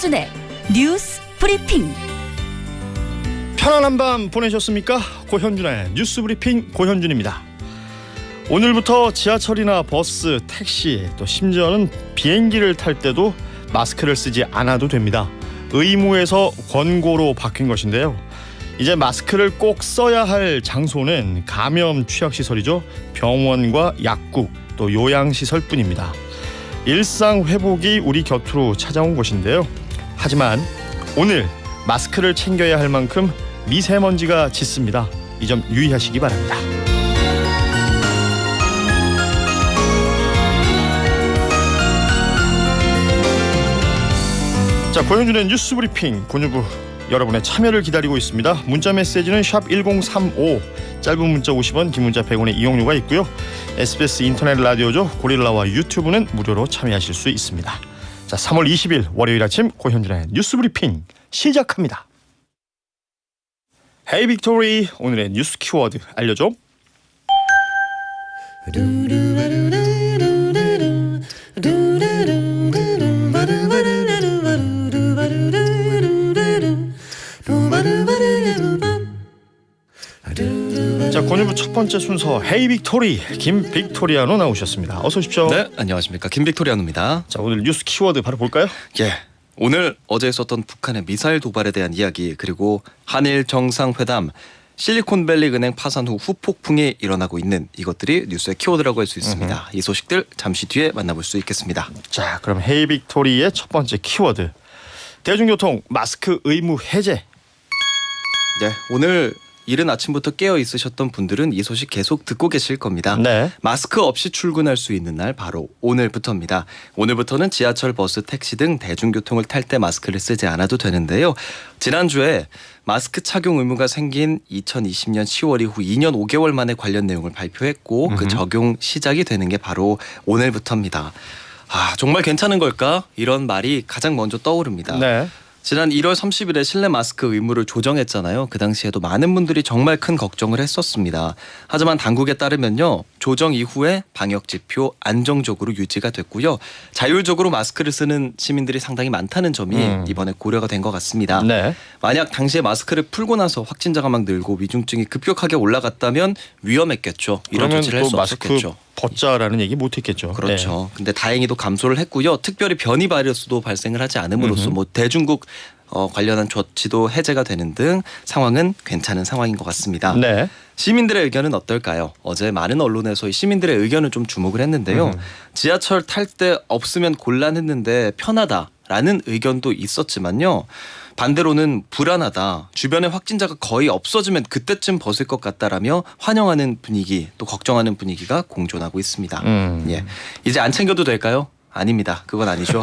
고현준의 뉴스 브리핑. 편안한 밤 보내셨습니까? 고현준의 뉴스 브리핑 고현준입니다. 오늘부터 지하철이나 버스, 택시, 또 심지어는 비행기를 탈 때도 마스크를 쓰지 않아도 됩니다. 의무에서 권고로 바뀐 것인데요. 이제 마스크를 꼭 써야 할 장소는 감염 취약시설이죠. 병원과 약국, 또 요양시설뿐입니다. 일상 회복이 우리 곁으로 찾아온 것인데요. 하지만 오늘 마스크를 챙겨야 할 만큼 미세먼지가 짙습니다. 이 점 유의하시기 바랍니다. 자, 고현준의 뉴스 브리핑 군유부 여러분의 참여를 기다리고 있습니다. 문자 메시지는 샵 1035, 짧은 문자 50원, 긴 문자 100원의 이용료가 있고요. SBS 인터넷 라디오죠. 고릴라와 유튜브는 무료로 참여하실 수 있습니다. 자, 3월 20일 월요일 아침 고현준의 뉴스 브리핑 시작합니다. 헤이 빅토리, 오늘의 뉴스 키워드 알려줘. 자, 권유부 첫 번째 순서 헤이 빅토리, 김 빅토리아노 나오셨습니다. 어서 오십시오. 네, 안녕하십니까, 김 빅토리아노입니다. 자, 오늘 뉴스 키워드 바로 볼까요? 예, 오늘 어제 있었던 북한의 미사일 도발에 대한 이야기, 그리고 한일 정상회담, 실리콘밸리 은행 파산 후 후폭풍이 일어나고 있는 이것들이 뉴스의 키워드라고 할 수 있습니다. 이 소식들 잠시 뒤에 만나볼 수 있겠습니다. 자, 그럼 헤이 빅토리의 첫 번째 키워드, 대중교통 마스크 의무 해제. 네, 오늘 이른 아침부터 깨어 있으셨던 분들은 이 소식 계속 듣고 계실 겁니다. 네. 마스크 없이 출근할 수 있는 날 바로 오늘부터입니다. 오늘부터는 지하철, 버스, 택시 등 대중교통을 탈 때 마스크를 쓰지 않아도 되는데요. 지난주에 마스크 착용 의무가 생긴 2020년 10월 이후 2년 5개월 만에 관련 내용을 발표했고 그 적용 시작이 되는 게 바로 오늘부터입니다. 아, 정말 괜찮은 걸까? 이런 말이 가장 먼저 떠오릅니다. 네. 지난 1월 30일에 실내 마스크 의무를 조정했잖아요. 그 당시에도 많은 분들이 정말 큰 걱정을 했었습니다. 하지만 당국에 따르면요, 조정 이후에 방역 지표 안정적으로 유지가 됐고요. 자율적으로 마스크를 쓰는 시민들이 상당히 많다는 점이 이번에 고려가 된 것 같습니다. 네. 만약 당시에 마스크를 풀고 나서 확진자가 막 늘고 위중증이 급격하게 올라갔다면 위험했겠죠. 이런 그러면 조치를 할 또 수 마스크 없었겠죠. 벗자라는 얘기 못했겠죠. 그렇죠. 근데 다행히도 감소를 했고요. 특별히 변이 바이러스도 발생을 하지 않음으로써 뭐 대중국 관련한 조치도 해제가 되는 등 상황은 괜찮은 상황인 것 같습니다. 네. 시민들의 의견은 어떨까요? 어제 많은 언론에서 이 시민들의 의견을 좀 주목을 했는데요. 지하철 탈 때 없으면 곤란했는데 편하다라는 의견도 있었지만요. 반대로는 불안하다, 주변에 확진자가 거의 없어지면 그때쯤 벗을 것 같다라며 환영하는 분위기, 또 걱정하는 분위기가 공존하고 있습니다. 예, 이제 안 챙겨도 될까요? 아닙니다. 그건 아니죠.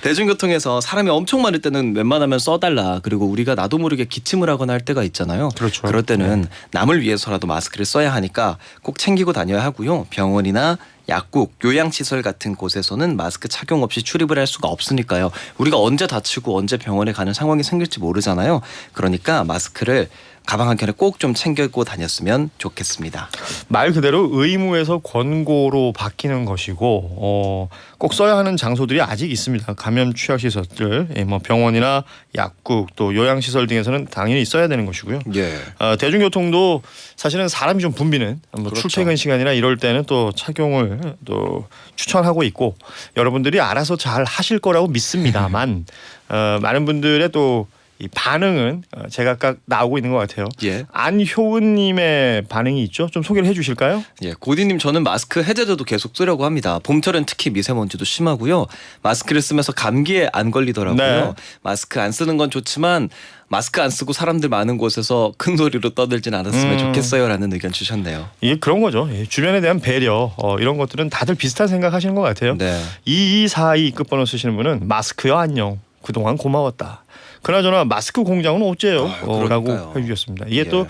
대중교통에서 사람이 엄청 많을 때는 웬만하면 써달라. 그리고 우리가 나도 모르게 기침을 하거나 할 때가 있잖아요. 그렇죠. 그럴 때는 남을 위해서라도 마스크를 써야 하니까 꼭 챙기고 다녀야 하고요. 병원이나 약국, 요양시설 같은 곳에서는 마스크 착용 없이 출입을 할 수가 없으니까요. 우리가 언제 다치고 언제 병원에 가는 상황이 생길지 모르잖아요. 그러니까 마스크를 가방 한켠에 꼭 좀 챙기고 다녔으면 좋겠습니다. 말 그대로 의무에서 권고로 바뀌는 것이고 꼭 써야 하는 장소들이 아직 있습니다. 감염 취약시설들, 뭐 병원이나 약국, 또 요양시설 등에서는 당연히 써야 되는 것이고요. 예. 대중교통도 사실은 사람이 좀 붐비는 그렇죠. 출퇴근 시간이나 이럴 때는 또 착용을 또 추천하고 있고 여러분들이 알아서 잘 하실 거라고 믿습니다만 많은 분들의 또 이 반응은 제가 아까 나오고 있는 것 같아요. 예. 안효은님의 반응이 있죠. 좀 소개를 해주실까요? 예, 고디님, 저는 마스크 해제제도 계속 쓰려고 합니다. 봄철엔 특히 미세먼지도 심하고요. 마스크를 쓰면서 감기에 안 걸리더라고요. 네. 마스크 안 쓰는 건 좋지만 마스크 안 쓰고 사람들 많은 곳에서 큰 소리로 떠들진 않았으면 좋겠어요라는 의견 주셨네요. 이게 그런 거죠. 주변에 대한 배려 이런 것들은 다들 비슷한 생각하시는 것 같아요. 네. 2242 끝번호 쓰시는 분은 마스크요 안녕. 그동안 고마웠다. 그나저나 마스크 공장은 어째요? 라고 해주셨습니다. 이게 예. 또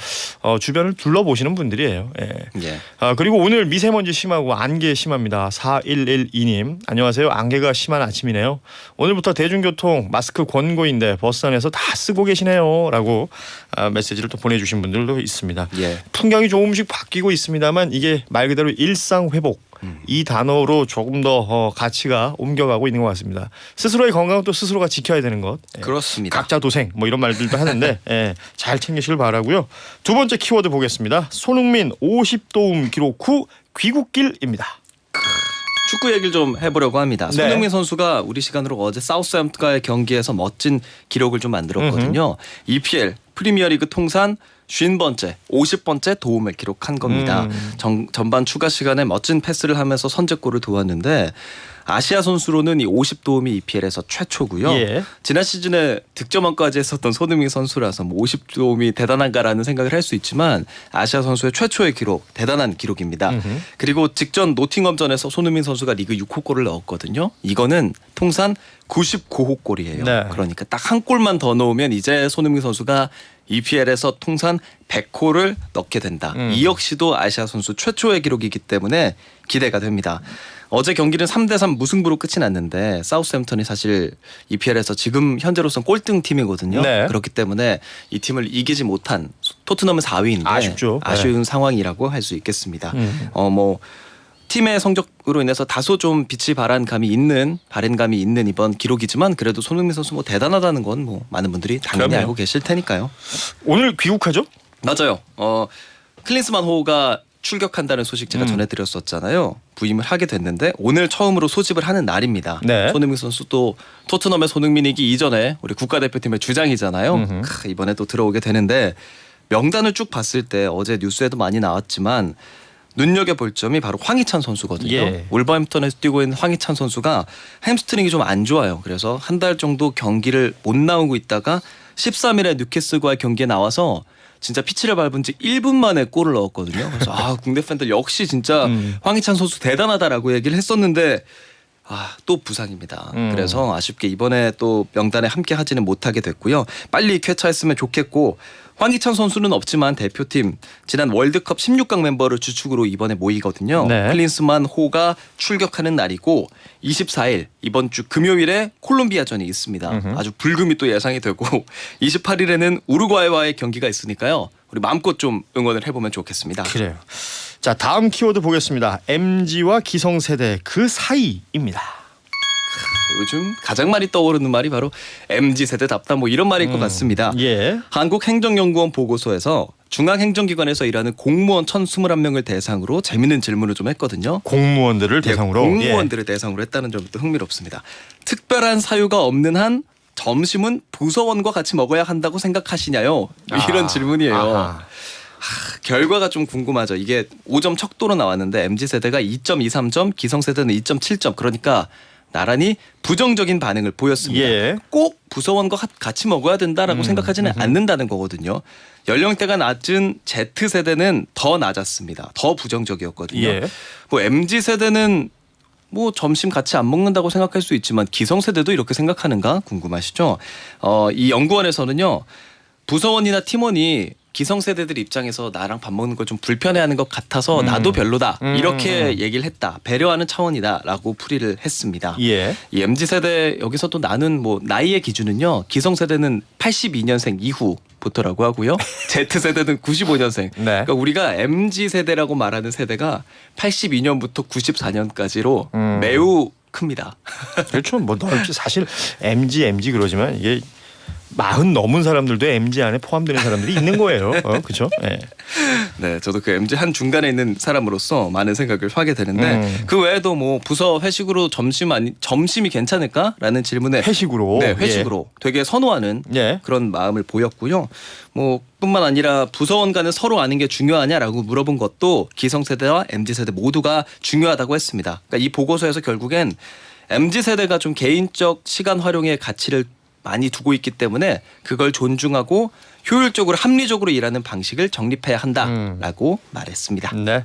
주변을 둘러보시는 분들이에요. 예. 예. 그리고 오늘 미세먼지 심하고 안개 심합니다. 4112님 안녕하세요. 안개가 심한 아침이네요. 오늘부터 대중교통 마스크 권고인데 버스 안에서 다 쓰고 계시네요. 라고 메시지를 또 보내주신 분들도 있습니다. 예. 풍경이 조금씩 바뀌고 있습니다만 이게 말 그대로 일상 회복. 이 단어로 조금 더 가치가 옮겨가고 있는 것 같습니다. 스스로의 건강은 또 스스로가 지켜야 되는 것. 그렇습니다. 각자 도생 뭐 이런 말들도 하는데 잘 챙기시길 바라고요. 두 번째 키워드 보겠습니다. 손흥민 50도움 기록 후 귀국길입니다. 축구 얘기를 좀 해보려고 합니다. 네. 손흥민 선수가 우리 시간으로 어제 사우스햄튼과의 경기에서 멋진 기록을 좀 만들었거든요. EPL 프리미어리그 통산 50번째, 50번째 도움을 기록한 겁니다. 전반 추가 시간에 멋진 패스를 하면서 선제골을 도왔는데 아시아 선수로는 이 50도움이 EPL에서 최초고요. 예. 지난 시즌에 득점왕까지 했었던 손흥민 선수라서 뭐 50도움이 대단한가라는 생각을 할 수 있지만 아시아 선수의 최초의 기록, 대단한 기록입니다. 그리고 직전 노팅엄전에서 손흥민 선수가 리그 6호 골을 넣었거든요. 이거는 통산 99호 골이에요. 네. 그러니까 딱 한 골만 더 넣으면 이제 손흥민 선수가 EPL에서 통산 100호를 넣게 된다. 이 역시도 아시아 선수 최초의 기록이기 때문에 기대가 됩니다. 어제 경기는 3대3 무승부로 끝이 났는데 사우스햄턴이 사실 EPL에서 지금 현재로서는 꼴등 팀이거든요. 네. 그렇기 때문에 이 팀을 이기지 못한 토트넘은 4위인데 아쉽죠. 아쉬운 상황이라고 할 수 있겠습니다. 뭐 팀의 성적으로 인해서 다소 좀 빛이 바랜 감이 있는 이번 기록이지만 그래도 손흥민 선수 뭐 대단하다는 건 뭐 많은 분들이 당연히 그럼요. 알고 계실 테니까요. 오늘 귀국하죠? 맞아요. 클린스만 호가 출격한다는 소식 제가 전해드렸었잖아요. 부임을 하게 됐는데 오늘 처음으로 소집을 하는 날입니다. 네. 손흥민 선수 또 토트넘의 손흥민이기 이전에 우리 국가대표팀의 주장이잖아요. 이번에 또 들어오게 되는데 명단을 쭉 봤을 때 어제 뉴스에도 많이 나왔지만 눈여겨볼 점이 바로 황희찬 선수거든요. 예. 울버햄птон에서 뛰고 있는 황희찬 선수가 햄스트링이 좀 안 좋아요. 그래서 한 달 정도 경기를 못 나오고 있다가 13일에 뉴캐슬과의 경기에 나와서 진짜 피치를 밟은 지 1분 만에 골을 넣었거든요. 그래서 국내 팬들 역시 진짜 황희찬 선수 대단하다라고 얘기를 했었는데 또 부상입니다. 그래서 아쉽게 이번에 또 명단에 함께 하지는 못하게 됐고요. 빨리 쾌차했으면 좋겠고 황희찬 선수는 없지만 대표팀 지난 월드컵 16강 멤버를 주축으로 이번에 모이거든요. 네. 클린스만 호가 출격하는 날이고 24일 이번 주 금요일에 콜롬비아전이 있습니다. 아주 불금이 또 예상이 되고 28일에는 우루과이와의 경기가 있으니까요. 우리 마음껏 좀 응원을 해보면 좋겠습니다. 그래요. 자, 다음 키워드 보겠습니다. MZ와 기성세대 그 사이입니다. 요즘 가장 많이 떠오르는 말이 바로 MZ세대답다 뭐 이런 말일 것 같습니다. 예. 한국행정연구원 보고서에서 중앙행정기관에서 일하는 공무원 1,021명을 대상으로 재밌는 질문을 좀 했거든요. 공무원들을 대상으로. 공무원들을 대상으로 했다는 점도 흥미롭습니다. 특별한 사유가 없는 한 점심은 부서원과 같이 먹어야 한다고 생각하시냐요? 이런 질문이에요. 아하. 결과가 좀 궁금하죠. 이게 5점 척도로 나왔는데 MZ세대가 2.23점, 기성세대는 2.7점. 그러니까 나란히 부정적인 반응을 보였습니다. 예. 꼭 부서원과 같이 먹어야 된다라고 생각하지는 않는다는 거거든요. 연령대가 낮은 Z세대는 더 낮았습니다. 더 부정적이었거든요. 예. 뭐 MZ세대는 뭐 점심 같이 안 먹는다고 생각할 수 있지만 기성세대도 이렇게 생각하는가 궁금하시죠? 이 연구원에서는요. 부서원이나 팀원이 기성세대들 입장에서 나랑 밥 먹는 걸 좀 불편해하는 것 같아서 나도 별로다 이렇게 얘기를 했다. 배려하는 차원이다라고 풀이를 했습니다. 예. 이 MZ세대 여기서 또 나는 뭐 나이의 기준은요. 기성세대는 82년생 이후부터라고 하고요. Z세대는 95년생. 네. 그러니까 우리가 MZ세대라고 말하는 세대가 82년부터 94년까지로 매우 큽니다. 그렇죠. 뭐 넓지 사실 MZ 그러지만 이게 40 넘은 사람들도 MZ 안에 포함되는 사람들이 있는 거예요. 그렇죠? 네. 네, 저도 그 MZ 한 중간에 있는 사람으로서 많은 생각을 하게 되는데 그 외에도 뭐 부서 회식으로 점심이 괜찮을까라는 질문에 회식으로. 네, 회식으로 되게 선호하는 예. 그런 마음을 보였고요. 뭐 뿐만 아니라 부서원 간은 서로 아는 게 중요하냐라고 물어본 것도 기성세대와 MZ세대 모두가 중요하다고 했습니다. 그러니까 이 보고서에서 결국엔 MZ세대가 좀 개인적 시간 활용의 가치를 많이 두고 있기 때문에 그걸 존중하고 효율적으로 합리적으로 일하는 방식을 정립해야 한다라고 말했습니다. 네.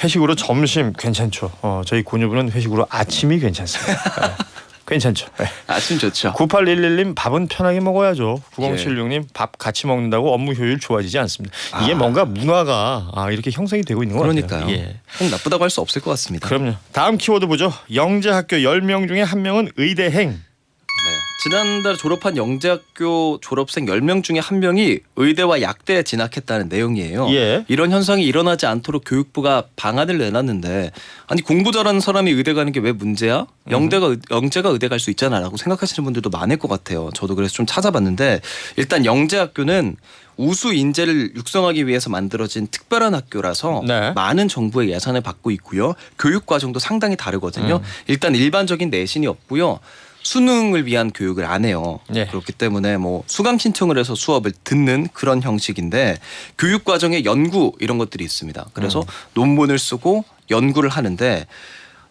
회식으로 점심 괜찮죠. 저희 고유부는 회식으로 아침이 괜찮습니다. 네. 괜찮죠. 네. 아침 좋죠. 9811님 밥은 편하게 먹어야죠. 9076님 밥 같이 먹는다고 업무 효율 좋아지지 않습니다. 이게 뭔가 문화가 이렇게 형성이 되고 있는 것 그러니까요. 같아요. 예. 꼭 나쁘다고 할 수 없을 것 같습니다. 그럼요. 다음 키워드 보죠. 영재학교 10명 중에 1명은 의대행. 네. 지난달 졸업한 영재학교 졸업생 10명 중에 1명이 의대와 약대에 진학했다는 내용이에요. 예. 이런 현상이 일어나지 않도록 교육부가 방안을 내놨는데 아니 공부 잘하는 사람이 의대 가는 게 왜 문제야? 영재가 의대 갈 수 있잖아 라고 생각하시는 분들도 많을 것 같아요. 저도 그래서 좀 찾아봤는데 일단 영재학교는 우수 인재를 육성하기 위해서 만들어진 특별한 학교라서 네. 많은 정부의 예산을 받고 있고요. 교육 과정도 상당히 다르거든요. 일단 일반적인 내신이 없고요. 수능을 위한 교육을 안 해요. 네. 그렇기 때문에 뭐 수강 신청을 해서 수업을 듣는 그런 형식인데 교육 과정에 연구 이런 것들이 있습니다. 그래서 논문을 쓰고 연구를 하는데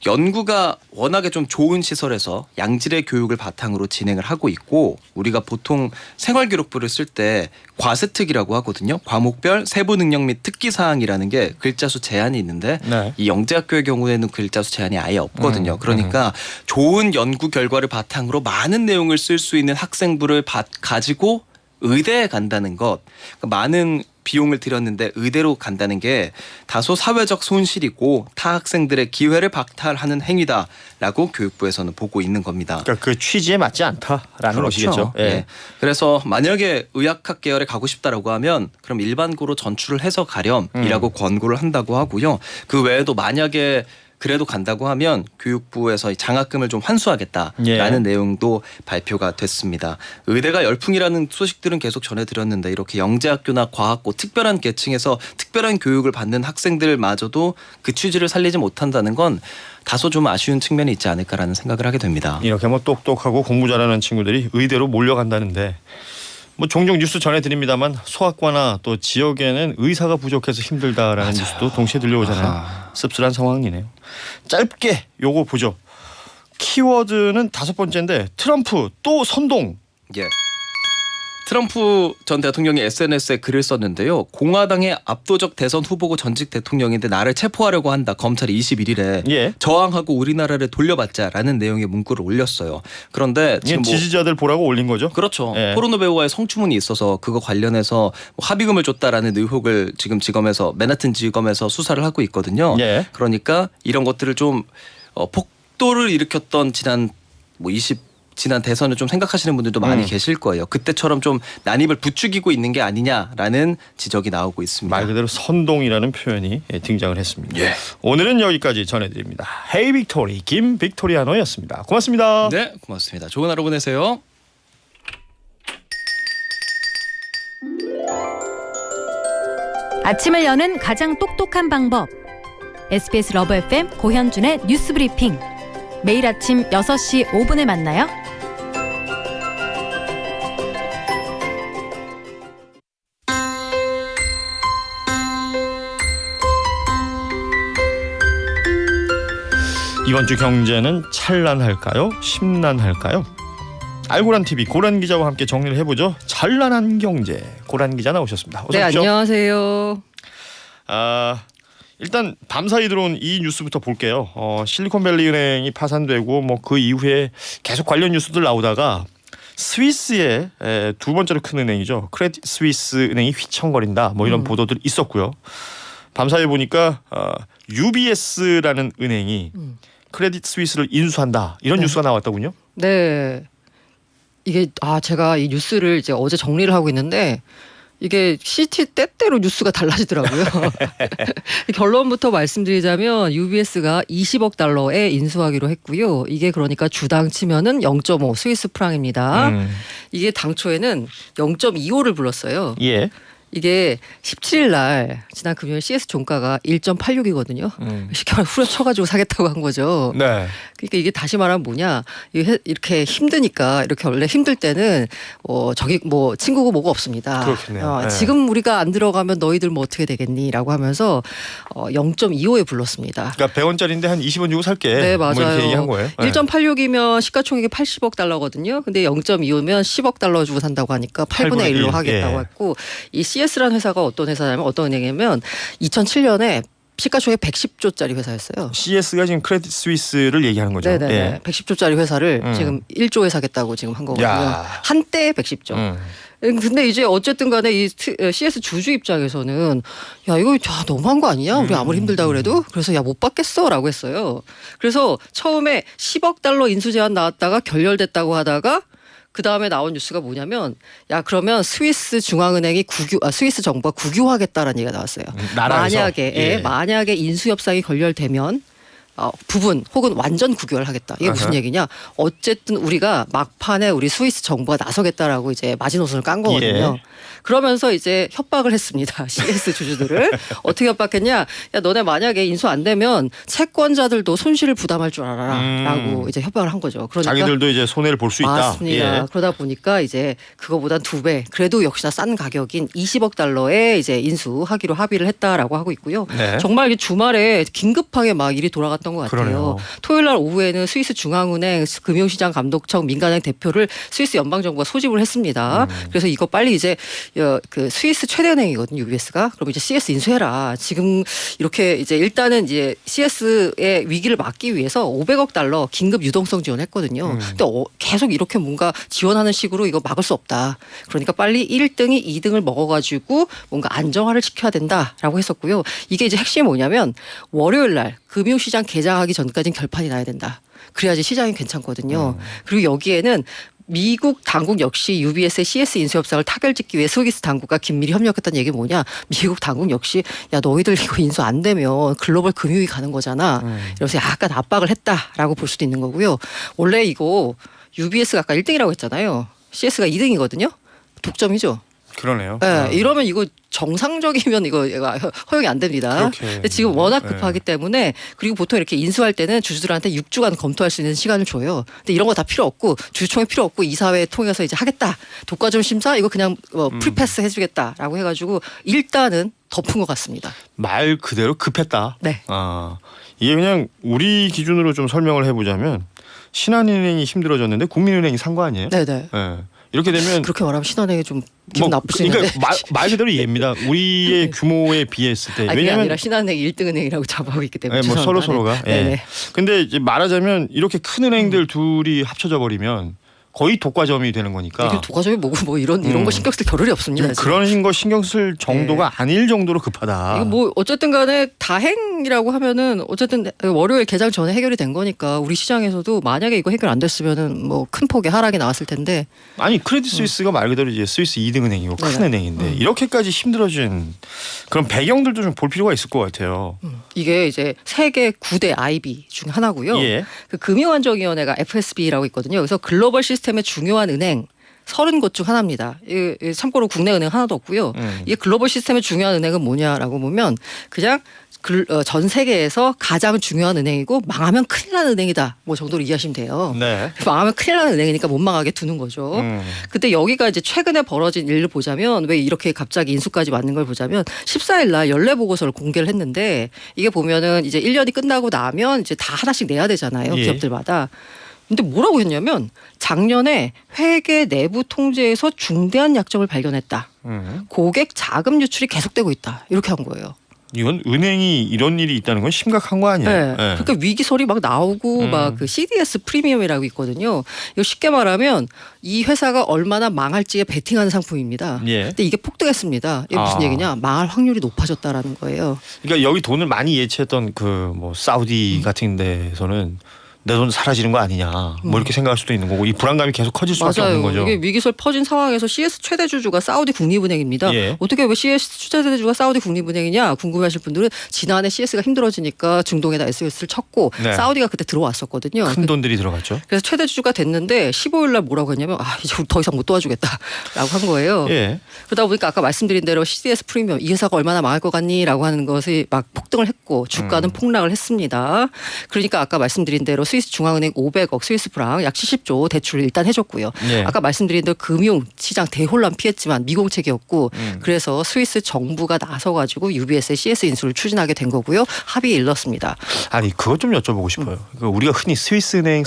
연구가 워낙에 좀 좋은 시설에서 양질의 교육을 바탕으로 진행을 하고 있고 우리가 보통 생활기록부를 쓸 때 과세특이라고 하거든요. 과목별 세부 능력 및 특기 사항이라는 게 글자 수 제한이 있는데 네. 이 영재학교의 경우에는 글자 수 제한이 아예 없거든요. 그러니까 좋은 연구 결과를 바탕으로 많은 내용을 쓸 수 있는 학생부를 가지고 의대에 간다는 것, 그러니까 많은 비용을 들였는데 의대로 간다는 게 다소 사회적 손실이고 타 학생들의 기회를 박탈하는 행위다라고 교육부에서는 보고 있는 겁니다. 그러니까 그 취지에 맞지 않다라는 것이겠죠. 예. 예. 그래서 만약에 의학학 계열에 가고 싶다라고 하면 그럼 일반고로 전출을 해서 가렴이라고 권고를 한다고 하고요. 그 외에도 만약에 그래도 간다고 하면 교육부에서 장학금을 좀 환수하겠다라는 예. 내용도 발표가 됐습니다. 의대가 열풍이라는 소식들은 계속 전해드렸는데 이렇게 영재학교나 과학고 특별한 계층에서 특별한 교육을 받는 학생들마저도 그 취지를 살리지 못한다는 건 다소 좀 아쉬운 측면이 있지 않을까라는 생각을 하게 됩니다. 이렇게 뭐 똑똑하고 공부 잘하는 친구들이 의대로 몰려간다는데 뭐 종종 뉴스 전해드립니다만 소아과나 또 지역에는 의사가 부족해서 힘들다라는 뉴스도 동시에 들려오잖아요. 씁쓸한 상황이네요. 짧게 요거 보죠. 키워드는 5번째인데 트럼프 또 선동. 예. 트럼프 전 대통령이 SNS에 글을 썼는데요. 공화당의 압도적 대선 후보고 전직 대통령인데 나를 체포하려고 한다. 검찰이 21일에 예. 저항하고 우리나라를 돌려받자라는 내용의 문구를 올렸어요. 그런데 지금 뭐 지지자들 보라고 올린 거죠? 그렇죠. 예. 포르노 배우와의 성추문이 있어서 그거 관련해서 합의금을 줬다라는 의혹을 지금 맨하튼 지검에서 수사를 하고 있거든요. 예. 그러니까 이런 것들을 좀 폭도를 일으켰던 지난 대선을 좀 생각하시는 분들도 많이 계실 거예요. 그때처럼 좀 난입을 부추기고 있는 게 아니냐라는 지적이 나오고 있습니다. 말 그대로 선동이라는 표현이 등장을 했습니다. 예. 오늘은 여기까지 전해드립니다. 헤이 빅토리 김 빅토리아노였습니다. 고맙습니다. 네, 고맙습니다. 좋은 하루 보내세요. 아침을 여는 가장 똑똑한 방법. SBS 러브 FM 고현준의 뉴스 브리핑. 매일 아침 6시 5분에 만나요. 이번 주 경제는 찬란할까요? 심란할까요? 알고란 TV 고란 기자와 함께 정리를 해보죠. 찬란한 경제 고란 기자 나오셨습니다. 어서 네, 오십시오. 안녕하세요. 일단 밤사이 들어온 이 뉴스부터 볼게요. 실리콘밸리 은행이 파산되고 뭐 그 이후에 계속 관련 뉴스들 나오다가 스위스의 2번째로 큰 은행이죠. 크레딧 스위스 은행이 휘청거린다. 뭐 이런 보도들 있었고요. 밤사이 보니까 UBS라는 은행이 크레딧 스위스를 인수한다. 이런 뉴스가 나왔더군요. 네. 이게 제가 이 뉴스를 이제 어제 정리를 하고 있는데 이게 시티 때때로 뉴스가 달라지더라고요. 결론부터 말씀드리자면 UBS가 20억 달러에 인수하기로 했고요. 이게 그러니까 주당 치면은 0.5 스위스 프랑입니다. 이게 당초에는 0.25를 불렀어요. 예. 이게 17일 날 지난 금요일 CS 종가가 1.86이거든요. 쉽게 말하면 후려쳐가지고 사겠다고 한 거죠. 네. 그러니까 이게 다시 말하면 뭐냐, 이렇게 힘드니까 이렇게 원래 힘들 때는 저기 뭐 친구고 뭐고 없습니다. 그렇겠네요. 네. 지금 우리가 안 들어가면 너희들 뭐 어떻게 되겠니라고 하면서 0.25에 불렀습니다. 그러니까 100원짜리인데 한 20원 주고 살게. 네, 맞아요. 뭐 이렇게 얘기한 거예요. 네. 1.86이면 시가총액이 80억 달러거든요. 근데 0.25면 10억 달러 주고 산다고 하니까 8분의 1로 하겠다고 예. 했고, 이 CS라는 회사가 어떤 회사냐면 어떤 은행이냐면 2007년에 시가총액 110조짜리 회사였어요. CS가 지금 크레딧 스위스를 얘기하는 거죠. 네네. 예. 110조짜리 회사를 지금 1조에 사겠다고 지금 한 거거든요. 야. 한때 110조. 근데 이제 어쨌든 간에 이 CS 주주 입장에서는 야 이거 너무한 거 아니냐? 우리 아무리 힘들다 그래도. 그래서 야 못 받겠어 라고 했어요. 그래서 처음에 10억 달러 인수 제안 나왔다가 결렬됐다고 하다가 그 다음에 나온 뉴스가 뭐냐면 야 그러면 스위스 중앙은행이 스위스 정부가 국유화하겠다라는 얘기가 나왔어요. 나라에서? 만약에 인수 협상이 결렬되면 부분 혹은 완전 국유화를 하겠다. 이게 무슨 얘기냐? 어쨌든 우리가 막판에 우리 스위스 정부가 나서겠다라고 이제 마지노선을 깐 거거든요. 그러면서 이제 협박을 했습니다. CS 주주들을 어떻게 협박했냐? 야 너네 만약에 인수 안 되면 채권자들도 손실을 부담할 줄 알아라라고 이제 협박을 한 거죠. 그러니까 자기들도 이제 손해를 볼 수 있다. 맞습니다. 그러다 보니까 이제 그거보단 2배, 그래도 역시나 싼 가격인 20억 달러에 이제 인수하기로 합의를 했다라고 하고 있고요. 네. 정말 주말에 긴급하게 막 일이 돌아갔던 것 같아요. 그러네요. 토요일 날 오후에는 스위스 중앙은행 금융시장 감독청 민간은행 대표를 스위스 연방정부가 소집을 했습니다. 그래서 이거 빨리 이제 그 스위스 최대은행이거든요, UBS가. 그럼 이제 CS 인수해라. 지금 이렇게 이제 일단은 이제 CS의 위기를 막기 위해서 500억 달러 긴급 유동성 지원했거든요. 근데 계속 이렇게 뭔가 지원하는 식으로 이거 막을 수 없다. 그러니까 빨리 1등이 2등을 먹어가지고 뭔가 안정화를 시켜야 된다라고 했었고요. 이게 이제 핵심이 뭐냐면 월요일 날 금융시장 개장하기 전까지는 결판이 나야 된다. 그래야지 시장이 괜찮거든요. 그리고 여기에는 미국 당국 역시 UBS의 CS 인수 협상을 타결짓기 위해 스위스 당국과 긴밀히 협력했다는 얘기 뭐냐? 미국 당국 역시 야 너희들 이거 인수 안 되면 글로벌 금융위 가는 거잖아. 이러면서 약간 압박을 했다라고 볼 수도 있는 거고요. 원래 이거 UBS가 아까 1등이라고 했잖아요. CS가 2등이거든요. 독점이죠. 그러네요. 네, 이러면 이거 정상적이면 이거 허용이 안 됩니다. 근데 지금 워낙 급하기 때문에 그리고 보통 이렇게 인수할 때는 주주들한테 6주간 검토할 수 있는 시간을 줘요. 근데 이런 거 다 필요 없고 주주총회 필요 없고 이사회 통해서 이제 하겠다. 독과점 심사 이거 그냥 프리패스 해주겠다라고 해가지고 일단은 덮은 것 같습니다. 말 그대로 급했다. 네. 이게 그냥 우리 기준으로 좀 설명을 해보자면 신한은행이 힘들어졌는데 국민은행이 산 거 아니에요? 네네. 네. 이렇게 되면 그렇게 말하면 신한은행이 좀 기분 나쁠 수 있는데. 그러니까 말 그대로 이해입니다. 우리의 규모에 비했을 때. 그게 왜냐하면 아니라 신한은행이 1등은행이라고 잡아오고 있기 때문에. 뭐 서로가. 네네. 근데 이제 말하자면 이렇게 큰 은행들 둘이 합쳐져 버리면 거의 독과점이 되는 거니까. 이게 독과점이 뭐고 뭐 이런 거 신경 쓸 겨를이 없습니다. 지금. 그런 거 신경 쓸 정도가 아닐 정도로 급하다. 이거 뭐 어쨌든 간에 다행이라고 하면은 어쨌든 월요일 개장 전에 해결이 된 거니까 우리 시장에서도 만약에 이거 해결 안 됐으면은 뭐 큰 폭의 하락이 나왔을 텐데. 아니 크레딧 스위스가 말 그대로 이제 스위스 2등 은행이고 큰 은행인데 이렇게까지 힘들어진 그런 배경들도 좀 볼 필요가 있을 것 같아요. 이게 이제 세계 9대 IB 중 하나고요. 예. 그 금융안정위원회가 FSB라고 있거든요. 그래서 글로벌 시스템의 중요한 은행 30곳 중 하나입니다. 참고로 국내 은행 하나도 없고요. 이게 글로벌 시스템의 중요한 은행은 뭐냐라고 보면 그냥 전 세계에서 가장 중요한 은행이고 망하면 큰일 나는 은행이다. 뭐 정도로 이해하시면 돼요. 네. 망하면 큰일 나는 은행이니까 못 망하게 두는 거죠. 근데 여기가 이제 최근에 벌어진 일을 보자면 왜 이렇게 갑자기 인수까지 맞는 걸 보자면 14일 날 연례 보고서를 공개를 했는데 이게 보면은 이제 1년이 끝나고 나면 이제 다 하나씩 내야 되잖아요. 예. 기업들마다. 근데 뭐라고 했냐면 작년에 회계 내부 통제에서 중대한 약점을 발견했다. 고객 자금 유출이 계속되고 있다. 이렇게 한 거예요. 이건 은행이 이런 일이 있다는 건 심각한 거 아니에요? 네. 그러니까 위기설이 막 나오고 막 그 CDS 프리미엄이라고 있거든요. 이거 쉽게 말하면 이 회사가 얼마나 망할지에 베팅하는 상품입니다. 예. 근데 이게 폭등했습니다. 이게 무슨 얘기냐? 망할 확률이 높아졌다라는 거예요. 그러니까 여기 돈을 많이 예치했던 그 뭐 사우디 같은 데서는 내 돈 사라지는 거 아니냐 뭐 이렇게 생각할 수도 있는 거고 이 불안감이 계속 커질 수밖에 맞아요. 없는 거죠. 이게 위기설 퍼진 상황에서 CS 최대 주주가 사우디 국립은행입니다. 예. 어떻게 왜 CS 최대 주주가 사우디 국립은행이냐 궁금해하실 분들은 지난해 CS가 힘들어지니까 중동에다 SS를 쳤고 네. 사우디가 그때 들어왔었거든요. 큰 돈들이 들어갔죠. 그래서 최대 주주가 됐는데 15일 날 뭐라고 했냐면 이제 더 이상 못 도와주겠다라고 한 거예요. 예. 그러다 보니까 아까 말씀드린 대로 CDS 프리미엄 이 회사가 얼마나 망할 것 같니라고 하는 것이 막 폭등을 했고 주가는 폭락을 했습니다. 그러니까 아까 말씀드린 대로 스위스 중앙은행 500억 스위스 프랑 약 70조 대출을 일단 해줬고요. 예. 아까 말씀드린 대로 금융 시장 대혼란 피했지만 미공책이었고 그래서 스위스 정부가 나서가지고 UBS의 CS 인수를 추진하게 된 거고요. 합의에 이르렀습니다. 아니 그것 좀 여쭤보고 싶어요. 그러니까 우리가 흔히 스위스은행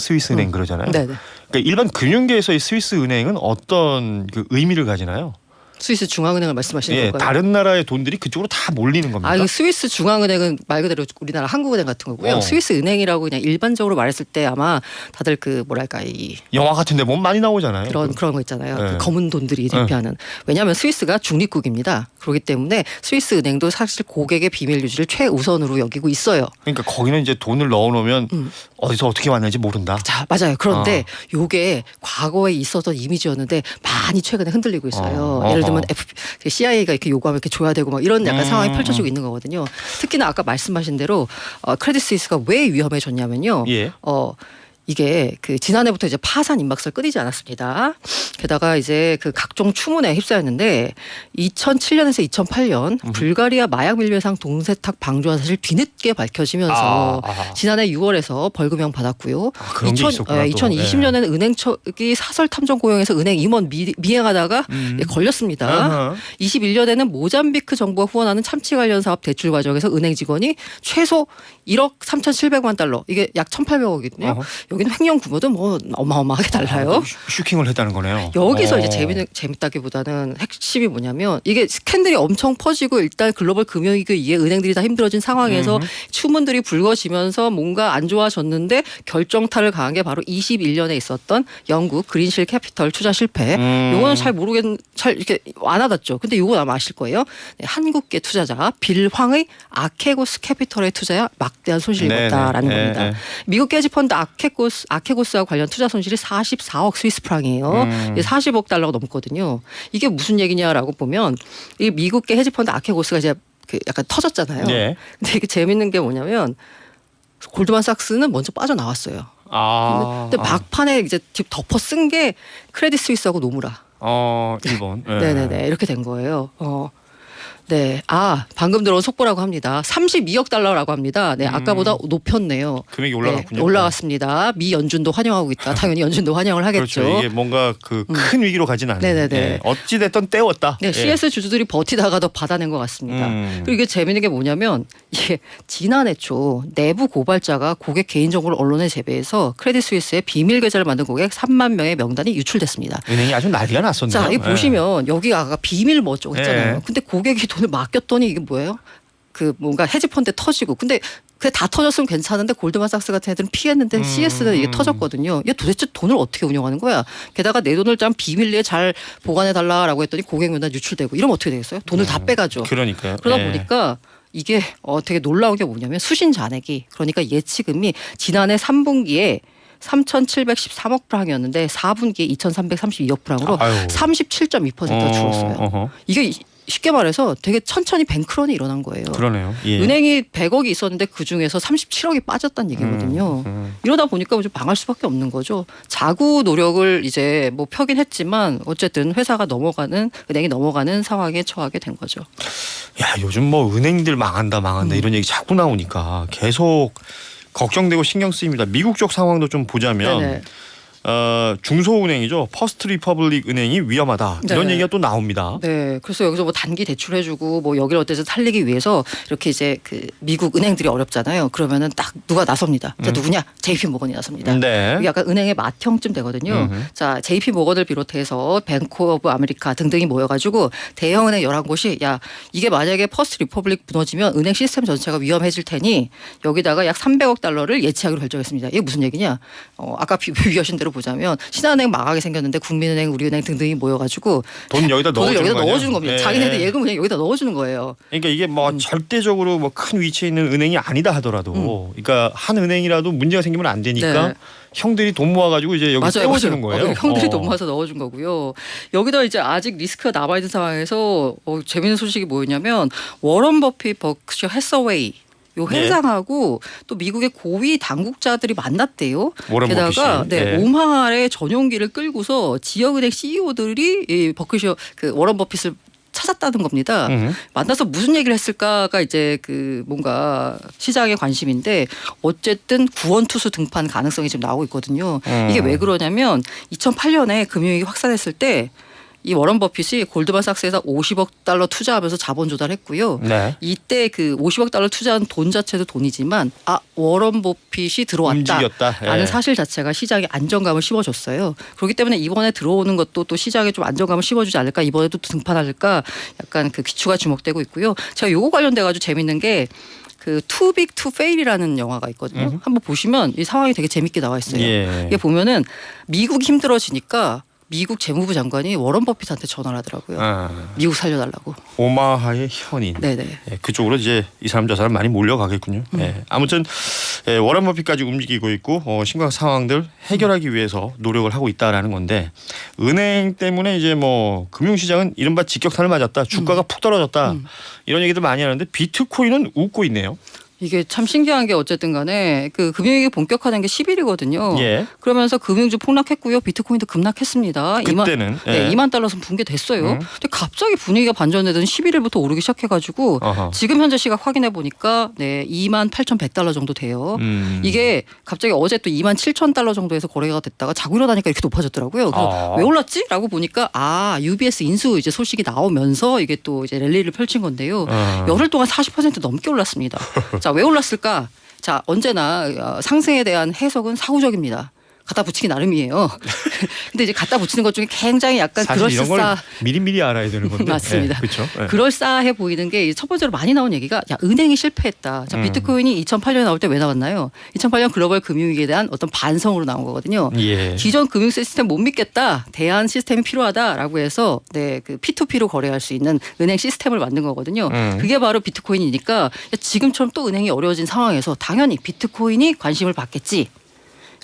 그러잖아요. 네네. 그러니까 일반 금융계에서의 스위스 은행은 어떤 그 의미를 가지나요? 스위스 중앙은행을 말씀하시는 예, 건가요? 다른 나라의 돈들이 그쪽으로 다 몰리는 겁니다. 아, 이거 스위스 중앙은행은 말 그대로 우리나라 한국은행 같은 거고요. 스위스 은행이라고 그냥 일반적으로 말했을 때 아마 다들 그 뭐랄까 이 영화 같은데 보면 많이 나오잖아요. 그런 거 있잖아요. 네. 그 검은 돈들이 대표하는. 왜냐하면 스위스가 중립국입니다. 그렇기 때문에 스위스 은행도 사실 고객의 비밀 유지를 최우선으로 여기고 있어요. 그러니까 거기는 이제 돈을 넣어놓으면 어디서 어떻게 왔는지 모른다. 자, 맞아요. 그런데 요게 과거에 있었던 이미지였는데 많이 최근에 흔들리고 있어요. 예를 들면 CIA가 이렇게 요구하면 이렇게 줘야 되고 막 이런 약간 상황이 펼쳐지고 있는 거거든요. 특히나 아까 말씀하신 대로 크레딧 스위스가 왜 위험해졌냐면요. 예. 이게 그 지난해부터 이제 파산 임박설 끊이지 않았습니다. 게다가 이제 그 각종 추문에 휩싸였는데 2007년에서 2008년 불가리아 마약 밀매상 동세탁 방조한 사실 뒤늦게 밝혀지면서 지난해 6월에서 벌금형 받았고요. 그런 게 있었구나, 또. 2020년에는 은행청이 사설 탐정 고용해서 은행 임원 미행하다가 걸렸습니다. 21년에는 모잠비크 정부가 후원하는 참치 관련 사업 대출 과정에서 은행 직원이 최소 1억 3,700만 달러 이게 약 1,800억이거든요. 여기는 횡령 규모도 뭐 어마어마하게 달라요. 슈킹을 했다는 거네요. 여기서 이제 재밌다기보다는 핵심이 뭐냐면 이게 스캔들이 엄청 퍼지고 일단 글로벌 금융위기에 의해 은행들이 다 힘들어진 상황에서 추문들이 불거지면서 뭔가 안 좋아졌는데 결정타를 가한 게 바로 21년에 있었던 영국 그린실 캐피털 투자 실패. 요거는 잘 이렇게 안 와닿죠. 근데 요건 아마 아실 거예요. 네, 한국계 투자자 빌 황의 아케고스 캐피털의 투자에 막대한 손실을 입었다라는 겁니다. 미국 헤지펀드 아케고스와 관련 투자 손실이 44억 스위스 프랑이에요. 40억 달러가 넘거든요. 이게 무슨 얘기냐라고 보면 이 미국계 헤지펀드 아케고스가 이제 그 약간 터졌잖아요. 네. 근데 이게 재밌는 게 뭐냐면 골드만삭스는 먼저 빠져나왔어요. 근데 막판에 이제 덮어 쓴 게 크레딧 스위스하고 노무라. 일본. 네네네 이렇게 된 거예요. 네, 방금 들어온 속보라고 합니다. 32억 달러라고 합니다. 네, 아까보다 높였네요. 금액이 올라갔군요. 네, 올라갔습니다. 미 연준도 환영하고 있다. 당연히 연준도 환영을 하겠죠. 그렇죠. 이게 뭔가 그 큰 위기로 가진 않아요. 네네네. 예. 어찌 됐든 때웠다. 네, CS 주주들이 버티다가도 받아낸 것 같습니다. 그리고 이게 재밌는 게 뭐냐면 이게 지난해 초 내부 고발자가 고객 개인정보를 언론에 제배해서 크레딧 스위스의 비밀 계좌를 만든 고객 3만 명의 명단이 유출됐습니다. 은행이 아주 난리가 났었네요. 자, 이 보시면 여기 아까 비밀 뭐죠 했잖아요. 예. 근데 고객이 돈을 맡겼더니 이게 뭐예요? 그 뭔가 헤지펀드에 터지고 근데 그게 다 터졌으면 괜찮은데 골드만삭스 같은 애들은 피했는데 CS는 이게 터졌거든요. 얘 도대체 돈을 어떻게 운영하는 거야? 게다가 내 돈을 좀 비밀리에 잘 보관해달라고 했더니 고객 명단 유출되고 이러면 어떻게 되겠어요? 돈을 다 빼가죠. 그러니까요. 그러다 보니까 이게 되게 놀라운 게 뭐냐면 수신 잔액이 그러니까 예치금이 지난해 3분기에 3,713억 프랑이었는데 4분기에 2,332억 프랑으로 37.2%가 줄었어요. 이게 쉽게 말해서 되게 천천히 뱅크런이 일어난 거예요. 그러네요. 예. 은행이 100억이 있었는데 그중에서 37억이 빠졌다는 얘기거든요. 이러다 보니까 좀 망할 수밖에 없는 거죠. 자구 노력을 이제 뭐 펴긴 했지만 어쨌든 회사가 은행이 넘어가는 상황에 처하게 된 거죠. 야, 요즘 뭐 은행들 망한다 이런 얘기 자꾸 나오니까 계속 걱정되고 신경 쓰입니다. 미국 쪽 상황도 좀 보자면 네네. 중소은행이죠. 퍼스트 리퍼블릭 은행이 위험하다. 이런 네. 얘기가 또 나옵니다. 네, 그래서 여기서 뭐 단기 대출해주고 뭐 여기를 어때서 살리기 위해서 이렇게 이제 그 미국 은행들이 어렵잖아요. 그러면은 딱 누가 나섭니다. 자, 누구냐? JP 모건이 나섭니다. 네. 이게 약간 은행의 맏형쯤 되거든요. 자, JP 모건을 비롯해서 뱅크 오브 아메리카 등등이 모여가지고 대형 은행 11곳이 야 이게 만약에 퍼스트 리퍼블릭 무너지면 은행 시스템 전체가 위험해질 테니 여기다가 약 300억 달러를 예치하기로 결정했습니다. 이게 무슨 얘기냐? 아까 비교하신 대로 보자면 신한은행 망하게 생겼는데 국민은행, 우리은행 등등이 모여가지고 돈 여기다 넣어주는 겁니다. 네. 자기네들 예금 그냥 여기다 넣어주는 거예요. 그러니까 이게 뭐 절대적으로 뭐 큰 위치에 있는 은행이 아니다 하더라도, 그러니까 한 은행이라도 문제가 생기면 안 되니까 네. 형들이 돈 모아가지고 이제 여기 떼어주는 거예요. 형들이 돈 모아서 넣어준 거고요. 여기다 이제 아직 리스크가 남아 있는 상황에서 재밌는 소식이 뭐였냐면 워런 버핏 버크셔 해서웨이 요 회장하고 또 미국의 고위 당국자들이 만났대요. 게다가 오마하의 전용기를 끌고서 지역은행 CEO들이 이 버크셔 그 워런 버핏을 찾았다는 겁니다. 만나서 무슨 얘기를 했을까가 이제 그 뭔가 시장의 관심인데 어쨌든 구원투수 등판 가능성이 지금 나오고 있거든요. 이게 왜 그러냐면 2008년에 금융위기 확산했을 때 이 워런 버핏이 골드만삭스에서 50억 달러 투자하면서 자본 조달했고요. 네. 이때 그 50억 달러 투자한 돈 자체도 돈이지만 워런 버핏이 들어왔다라는 움직였다. 예. 사실 자체가 시장에 안정감을 심어줬어요. 그렇기 때문에 이번에 들어오는 것도 또 시장에 좀 안정감을 심어주지 않을까, 이번에도 등판할까, 약간 그 기추가 주목되고 있고요. 제가 요거 관련돼 가지고 재밌는 게 그 Too Big to Fail이라는 영화가 있거든요. 한번 보시면 이 상황이 되게 재밌게 나와 있어요. 예. 이게 보면은 미국이 힘들어지니까 미국 재무부 장관이 워런 버핏한테 전화를 하더라고요. 미국 살려달라고. 오마하의 현인. 네네. 예, 그쪽으로 이제 이 사람 저 사람 많이 몰려가겠군요. 예, 아무튼 워런 버핏까지 움직이고 있고 심각한 상황들 해결하기 위해서 노력을 하고 있다라는 건데, 은행 때문에 이제 뭐 금융시장은 이른바 직격탄을 맞았다, 주가가 푹 떨어졌다, 이런 얘기들 많이 하는데 비트코인은 웃고 있네요. 이게 참 신기한 게 어쨌든 간에 그 금융위기 본격화된 게 10일이거든요. 예. 그러면서 금융주 폭락했고요. 비트코인도 급락했습니다. 그때는 2만 달러 선 붕괴됐어요. 근데 갑자기 분위기가 반전되더니 11일부터 오르기 시작해가지고 어허. 지금 현재 시각 확인해 보니까 2만 8,100달러 정도 돼요. 이게 갑자기 어제 또 2만 7천 달러 정도에서 거래가 됐다가 자고 일어나니까 이렇게 높아졌더라고요. 그래서 왜 올랐지? 라고 보니까 UBS 인수 이제 소식이 나오면서 이게 또 이제 랠리를 펼친 건데요. 열흘 동안 40% 넘게 올랐습니다. 자, 왜 올랐을까? 자, 언제나 상승에 대한 해석은 사후적입니다. 갖다 붙이기 나름이에요. 근데 이제 갖다 붙이는 것 중에 굉장히 약간 사실 이런 걸 그럴싸. 미리미리 알아야 되는 건데. 맞습니다. 예, 그렇죠. 예. 그럴싸해 보이는 게 첫 번째로 많이 나온 얘기가 은행이 실패했다. 자, 비트코인이 2008년에 나올 때 왜 나왔나요? 2008년 글로벌 금융위기에 대한 어떤 반성으로 나온 거거든요. 예. 기존 금융 시스템 못 믿겠다. 대안 시스템이 필요하다라고 해서 그 P2P로 거래할 수 있는 은행 시스템을 만든 거거든요. 그게 바로 비트코인이니까 지금처럼 또 은행이 어려워진 상황에서 당연히 비트코인이 관심을 받겠지.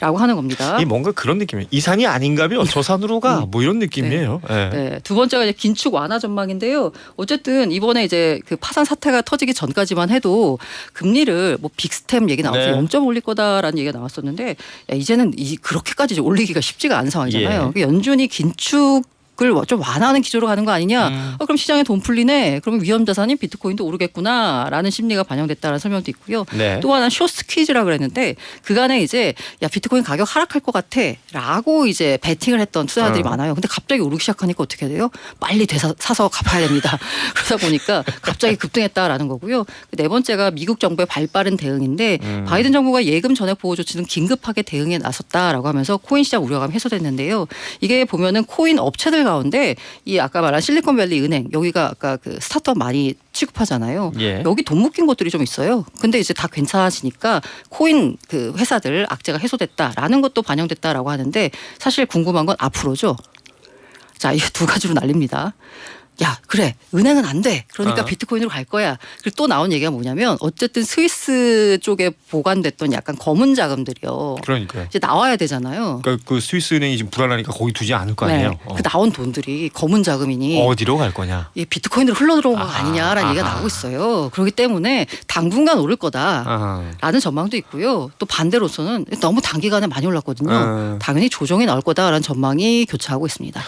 라고 하는 겁니다. 이 뭔가 그런 느낌이에요. 이 산이 아닌가면 저 산으로 가. 뭐 이런 느낌이에요. 예. 네. 두 번째가 이제 긴축 완화 전망인데요. 어쨌든 이번에 이제 그 파산 사태가 터지기 전까지만 해도 금리를 뭐 빅스텝 얘기 나와서 네. 0점 올릴 거다라는 얘기가 나왔었는데, 이제는 그렇게까지 올리기가 쉽지가 않은 상황이잖아요. 예. 연준이 긴축 을 좀 완화하는 기조로 가는 거 아니냐. 그럼 시장에 돈 풀리네. 그러면 위험 자산인 비트코인도 오르겠구나라는 심리가 반영됐다는 설명도 있고요. 네. 또 하나 쇼스퀴즈라 그랬는데 그간에 이제 비트코인 가격 하락할 것 같아라고 이제 베팅을 했던 투자자들이 많아요. 근데 갑자기 오르기 시작하니까 어떻게 돼요? 빨리 사서 갚아야 됩니다. 그러다 보니까 갑자기 급등했다라는 거고요. 네 번째가 미국 정부의 발빠른 대응인데 바이든 정부가 예금 전액 보호 조치는 긴급하게 대응에 나섰다라고 하면서 코인 시장 우려감이 해소됐는데요. 이게 보면은 코인 업체들 가운데 이 아까 말한 실리콘밸리 은행, 여기가 아까 그 스타트업 많이 취급하잖아요. 예. 여기 돈 묶인 것들이 좀 있어요. 근데 이제 다 괜찮아지니까 코인 그 회사들 악재가 해소됐다라는 것도 반영됐다라고 하는데, 사실 궁금한 건 앞으로죠. 자, 이 두 가지로 날립니다. 야, 그래, 은행은 안 돼. 그러니까 비트코인으로 갈 거야. 그리고 또 나온 얘기가 뭐냐면 어쨌든 스위스 쪽에 보관됐던 약간 검은 자금들이요. 그러니까요. 이제 나와야 되잖아요. 그러니까 그 스위스 은행이 지금 불안하니까 거기 두지 않을 거 아니에요. 그 나온 돈들이 검은 자금이니 어디로 갈 거냐? 이 비트코인으로 흘러 들어온 거 아하, 아니냐라는 얘기가 나오고 있어요. 그렇기 때문에 당분간 오를 거다라는 전망도 있고요. 또 반대로서는 너무 단기간에 많이 올랐거든요. 당연히 조정이 나올 거다라는 전망이 교차하고 있습니다.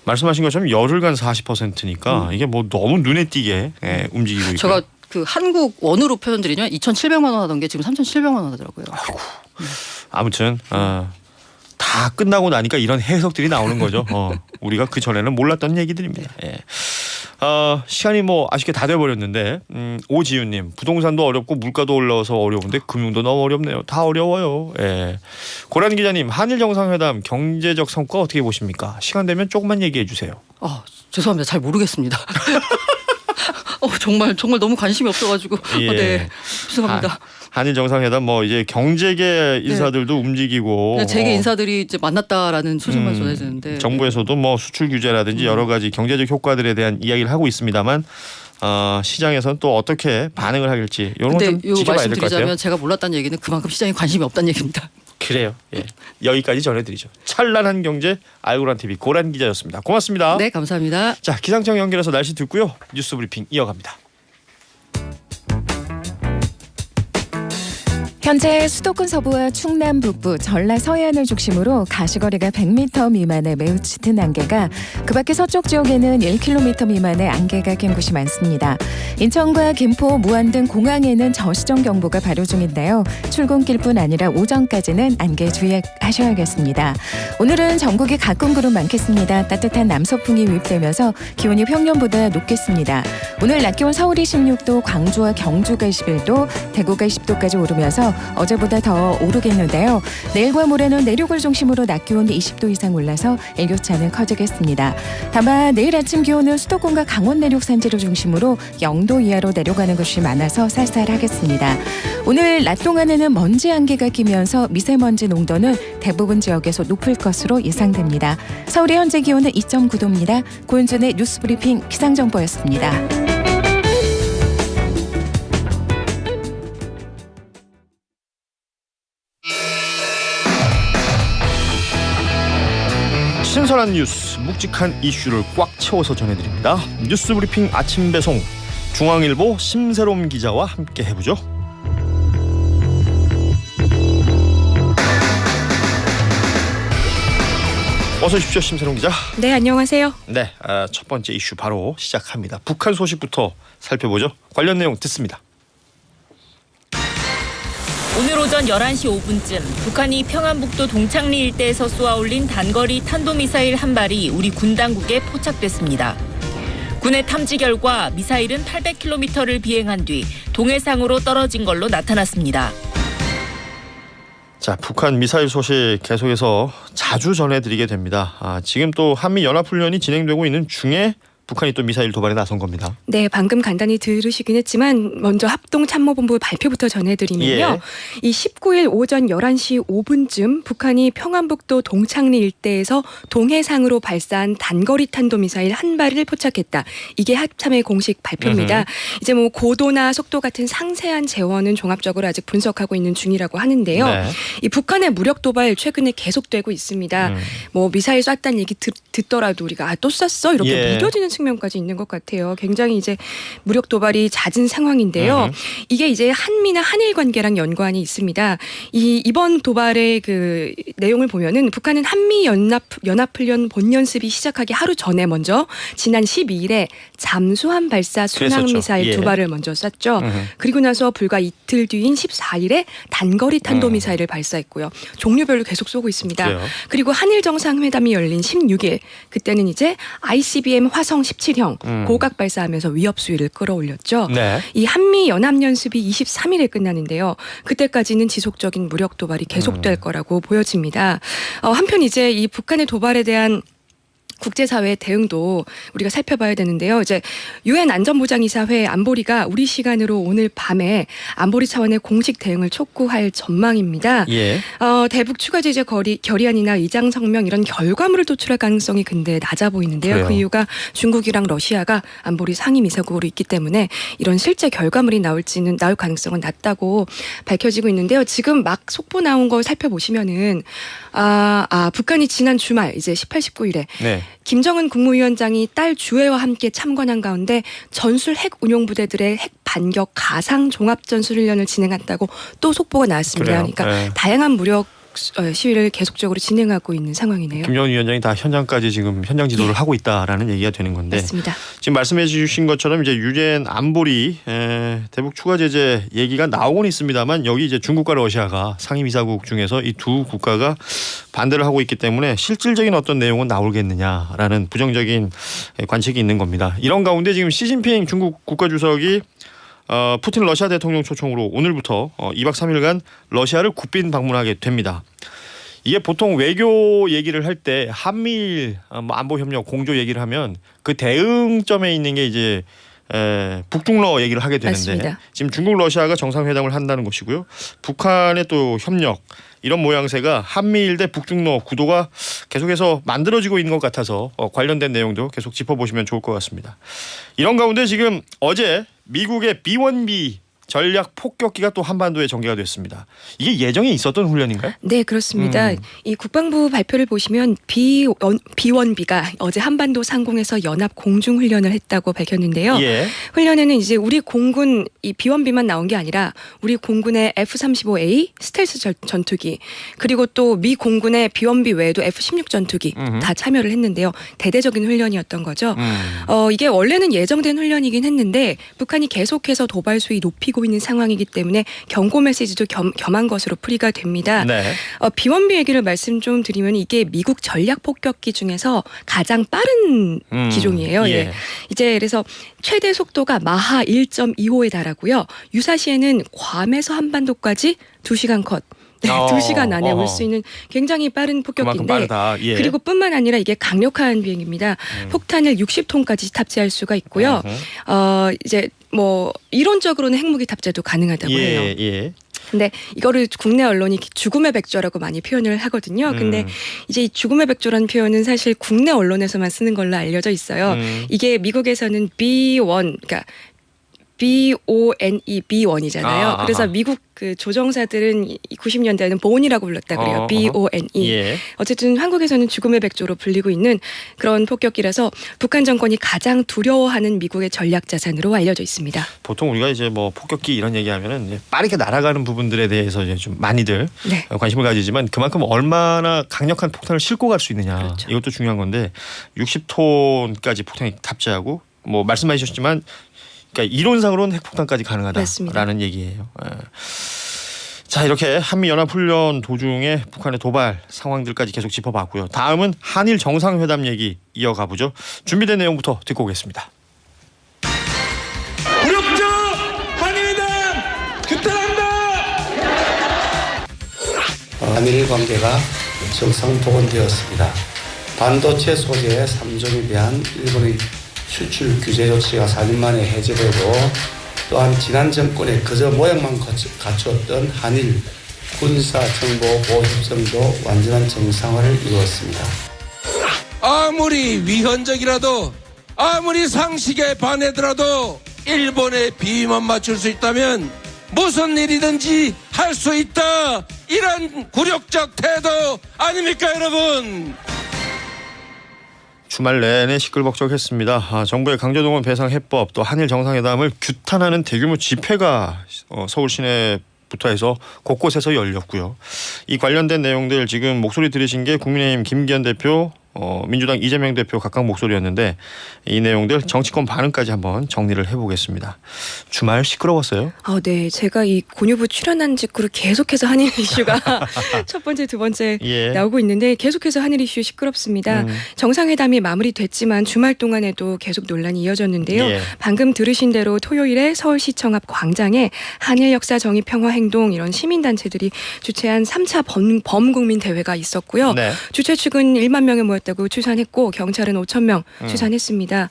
말씀하신 것처럼 열흘간 40%니까 이게 뭐 너무 눈에 띄게 움직이고 있고. 제가 그 한국 원으로 표현드리면 2,700만 원 하던 게 지금 3,700만 원 하더라고요. 아무튼 다 끝나고 나니까 이런 해석들이 나오는 거죠. 우리가 그 전에는 몰랐던 얘기들입니다. 예. 시간이 뭐 아쉽게 다 돼버렸는데 오지윤님, 부동산도 어렵고 물가도 올라와서 어려운데 금융도 너무 어렵네요. 다 어려워요. 예. 고란 기자님, 한일 정상회담 경제적 성과 어떻게 보십니까? 시간 되면 조금만 얘기해 주세요. 죄송합니다. 잘 모르겠습니다. 정말 너무 관심이 없어가지고. 예. 네, 죄송합니다. 한일 정상회담 뭐 이제 경제계 인사들도 움직이고 재계 인사들이 이제 만났다라는 소식만 전해지는데 정부에서도 뭐 수출 규제라든지 여러 가지 경제적 효과들에 대한 이야기를 하고 있습니다만 시장에서는 또 어떻게 반응을 할지 이런 건 좀 지켜봐야 될 것 같아요. 말씀드리자면 제가 몰랐다는 얘기는 그만큼 시장에 관심이 없다는 얘기입니다. 그래요. 예. 여기까지 전해드리죠. 찬란한 경제 알고란 TV 고란 기자였습니다. 고맙습니다. 네, 감사합니다. 자, 기상청 연결해서 날씨 듣고요. 뉴스 브리핑 이어갑니다. 현재 수도권 서부와 충남 북부, 전라 서해안을 중심으로 가시거리가 100m 미만의 매우 짙은 안개가, 그 밖에 서쪽 지역에는 1km 미만의 안개가 낀 곳이 많습니다. 인천과 김포, 무안 등 공항에는 저시정 경보가 발효 중인데요. 출근길뿐 아니라 오전까지는 안개에 주의하셔야겠습니다. 오늘은 전국이 가끔 구름 많겠습니다. 따뜻한 남서풍이 유입되면서 기온이 평년보다 높겠습니다. 오늘 낮 기온 서울이 16도, 광주와 경주가 21도, 대구가 20도까지 오르면서 어제보다 더 오르겠는데요. 내일과 모레는 내륙을 중심으로 낮 기온이 20도 이상 올라서 일교차는 커지겠습니다. 다만 내일 아침 기온은 수도권과 강원 내륙 산지를 중심으로 0도 이하로 내려가는 곳이 많아서 쌀쌀하겠습니다. 오늘 낮 동안에는 먼지 안개가 끼면서 미세먼지 농도는 대부분 지역에서 높을 것으로 예상됩니다. 서울의 현재 기온은 2.9도입니다. 고현준의 뉴스브리핑 기상정보였습니다. 신선한 뉴스, 묵직한 이슈를 꽉 채워서 전해드립니다. 뉴스브리핑 아침 배송, 중앙일보 심세롬 기자와 함께 해보죠. 어서 오십시오, 심세롬 기자. 네, 안녕하세요. 네, 첫 번째 이슈 바로 시작합니다. 북한 소식부터 살펴보죠. 관련 내용 듣습니다. 오늘 오전 11시 5분쯤 북한이 평안북도 동창리 일대에서 쏘아올린 단거리 탄도미사일 한 발이 우리 군 당국에 포착됐습니다. 군의 탐지 결과 미사일은 800km를 비행한 뒤 동해상으로 떨어진 걸로 나타났습니다. 자, 북한 미사일 소식 계속해서 자주 전해드리게 됩니다. 지금 또 한미 연합훈련이 진행되고 있는 중에 북한이 또 미사일 도발에 나선 겁니다. 네, 방금 간단히 들으시긴 했지만 먼저 합동참모본부 발표부터 전해드리면요. 이 19일 오전 11시 5분쯤 북한이 평안북도 동창리 일대에서 동해상으로 발사한 단거리 탄도미사일 한 발을 포착했다. 이게 합참의 공식 발표입니다. 이제 뭐 고도나 속도 같은 상세한 재원은 종합적으로 아직 분석하고 있는 중이라고 하는데요. 네. 이 북한의 무력 도발 최근에 계속되고 있습니다. 뭐 미사일 쐈다는 얘기 듣더라도 우리가 또 쐈어? 이렇게 믿어지는 측면까지 있는 것 같아요. 굉장히 이제 무력 도발이 잦은 상황인데요. 이게 이제 한미나 한일 관계랑 연관이 있습니다. 이번 도발의 그 내용을 보면은 북한은 한미 연합훈련 본연습이 시작하기 하루 전에 먼저 지난 12일에 잠수함 발사 순항 미사일 두 발을 먼저 쐈죠. 그리고 나서 불과 이틀 뒤인 14일에 단거리 탄도 미사일을 발사했고요. 종류별로 계속 쏘고 있습니다. 그래요? 그리고 한일 정상회담이 열린 16일 그때는 이제 ICBM 화성 17형 고각 발사하면서 위협 수위를 끌어올렸죠. 네. 이 한미 연합 연습이 23일에 끝나는데요. 그때까지는 지속적인 무력 도발이 계속될 거라고 보여집니다. 한편 이제 이 북한의 도발에 대한 국제사회의 대응도 우리가 살펴봐야 되는데요. 이제 유엔 안전보장이사회 안보리가 우리 시간으로 오늘 밤에 안보리 차원의 공식 대응을 촉구할 전망입니다. 예. 대북 추가 제재 결의안이나 의장 성명 이런 결과물을 도출할 가능성이 근데 낮아 보이는데요. 그래요. 그 이유가 중국이랑 러시아가 안보리 상임이사국으로 있기 때문에 이런 실제 결과물이 나올 가능성은 낮다고 밝혀지고 있는데요. 지금 막 속보 나온 거 살펴보시면은 북한이 지난 주말 이제 18, 19일에 네. 김정은 국무위원장이 딸 주애와 함께 참관한 가운데 전술 핵 운용부대들의 핵 반격 가상 종합전술훈련을 진행한다고 또 속보가 나왔습니다. 그래요? 그러니까 네. 다양한 무력 시위를 계속적으로 진행하고 있는 상황이네요. 김정은 위원장이 다 현장까지 지금 현장 지도를 하고 있다라는 얘기가 되는 건데 맞습니다. 지금 말씀해 주신 것처럼 이제 유엔 안보리 대북 추가 제재 얘기가 나오곤 있습니다만 여기 이제 중국과 러시아가 상임이사국 중에서 이 두 국가가 반대를 하고 있기 때문에 실질적인 어떤 내용은 나오겠느냐라는 부정적인 관측이 있는 겁니다. 이런 가운데 지금 시진핑 중국 국가주석이 푸틴 러시아 대통령 초청으로 오늘부터 2박 3일간 러시아를 국빈 방문하게 됩니다. 이게 보통 외교 얘기를 할 때 한미일 안보협력 공조 얘기를 하면 그 대응점에 있는 게 이제 북중러 얘기를 하게 되는데 맞습니다. 지금 중국 러시아가 정상회담을 한다는 것이고요. 북한의 또 협력 이런 모양새가 한미일 대 북중러 구도가 계속해서 만들어지고 있는 것 같아서 관련된 내용도 계속 짚어보시면 좋을 것 같습니다. 이런 가운데 지금 어제 미국의 B-1B 전략 폭격기가 또 한반도에 전개가 됐습니다. 이게 예정에 있었던 훈련인가요? 네, 그렇습니다. 이 국방부 발표를 보시면 B1B가 어제 한반도 상공에서 연합 공중 훈련을 했다고 밝혔는데요. 예. 훈련에는 이제 우리 공군 이 B1B만 나온 게 아니라 우리 공군의 F-35A 스텔스 전투기 그리고 또 미 공군의 B1B 외에도 F-16 전투기 다 참여를 했는데요. 대대적인 훈련이었던 거죠. 이게 원래는 예정된 훈련이긴 했는데 북한이 계속해서 도발 수위 높이고 있는 상황이기 때문에 경고 메시지도 겸한 것으로 풀이가 됩니다. 네. B1B 얘기를 말씀 좀 드리면 이게 미국 전략 폭격기 중에서 가장 빠른 기종이에요. 예. 예. 이제 그래서 최대 속도가 마하 1.25에 달하고요. 유사시에는 괌에서 한반도까지 2시간 컷. 네, 2시간 안에 올 수 있는 굉장히 빠른 그만큼 폭격기인데 빠르다. 예. 그리고 뿐만 아니라 이게 강력한 비행입니다. 폭탄을 60톤까지 탑재할 수가 있고요. 이제 뭐 이론적으로는 핵무기 탑재도 가능하다고 해요. 예. 근데 이거를 국내 언론이 죽음의 백조라고 많이 표현을 하거든요. 근데 이제 이 죽음의 백조라는 표현은 사실 국내 언론에서만 쓰는 걸로 알려져 있어요. 이게 미국에서는 B1, 그러니까 BONE B1이잖아요. 그래서 미국 그 조정사들은 90년대에는 본이라고 불렀다 그래요. BONE. 예. 어쨌든 한국에서는 죽음의 백조로 불리고 있는 그런 폭격기라서 북한 정권이 가장 두려워하는 미국의 전략 자산으로 알려져 있습니다. 보통 우리가 이제 뭐 폭격기 이런 얘기하면은 이제 빠르게 날아가는 부분들에 대해서 이제 좀 많이들 네. 관심을 가지지만 그만큼 얼마나 강력한 폭탄을 싣고 갈 수 있느냐 그렇죠. 이것도 중요한 건데 60톤까지 폭탄이 탑재하고 뭐 말씀해 주셨지만 그러니까 이론상으로는 핵폭탄까지 가능하다라는 맞습니다. 얘기예요. 예. 자 이렇게 한미연합훈련 도중에 북한의 도발 상황들까지 계속 짚어봤고요. 다음은 한일 정상회담 얘기 이어가 보죠. 준비된 내용부터 듣고 오겠습니다. 굴욕적 한일회담 규탄한다. 한일 관계가 정상 복원되었습니다. 반도체 소재의 3종에 대한 일본의 수출 규제 조치가 4년 만에 해제되고 또한 지난 정권의 그저 모양만 갖추었던 한일 군사 정보 보호 협정도 완전한 정상화를 이루었습니다. 아무리 위헌적이라도 아무리 상식에 반하더라도 일본의 비위만 맞출 수 있다면 무슨 일이든지 할 수 있다. 이런 굴욕적 태도 아닙니까 여러분? 주말 내내 시끌벅적했습니다. 정부의 강제동원 배상 해법 또 한일 정상회담을 규탄하는 대규모 집회가 서울 시내부터 해서 곳곳에서 열렸고요. 이 관련된 내용들 지금 목소리 들으신 게 국민의힘 김기현 대표 민주당 이재명 대표 각각 목소리였는데 이 내용들 정치권 반응까지 한번 정리를 해보겠습니다. 주말 시끄러웠어요? 네. 제가 이 권유부 출연한 직후로 계속해서 한일 이슈가 첫 번째, 두 번째 예. 나오고 있는데 계속해서 한일 이슈 시끄럽습니다. 정상회담이 마무리됐지만 주말 동안에도 계속 논란이 이어졌는데요. 예. 방금 들으신 대로 토요일에 서울시청 앞 광장에 한일 역사 정의 평화 행동 이런 시민단체들이 주최한 3차 범국민 대회가 있었고요. 네. 주최 측은 1만 명에 모였다고 추산했고 경찰은 5천 명 추산했습니다.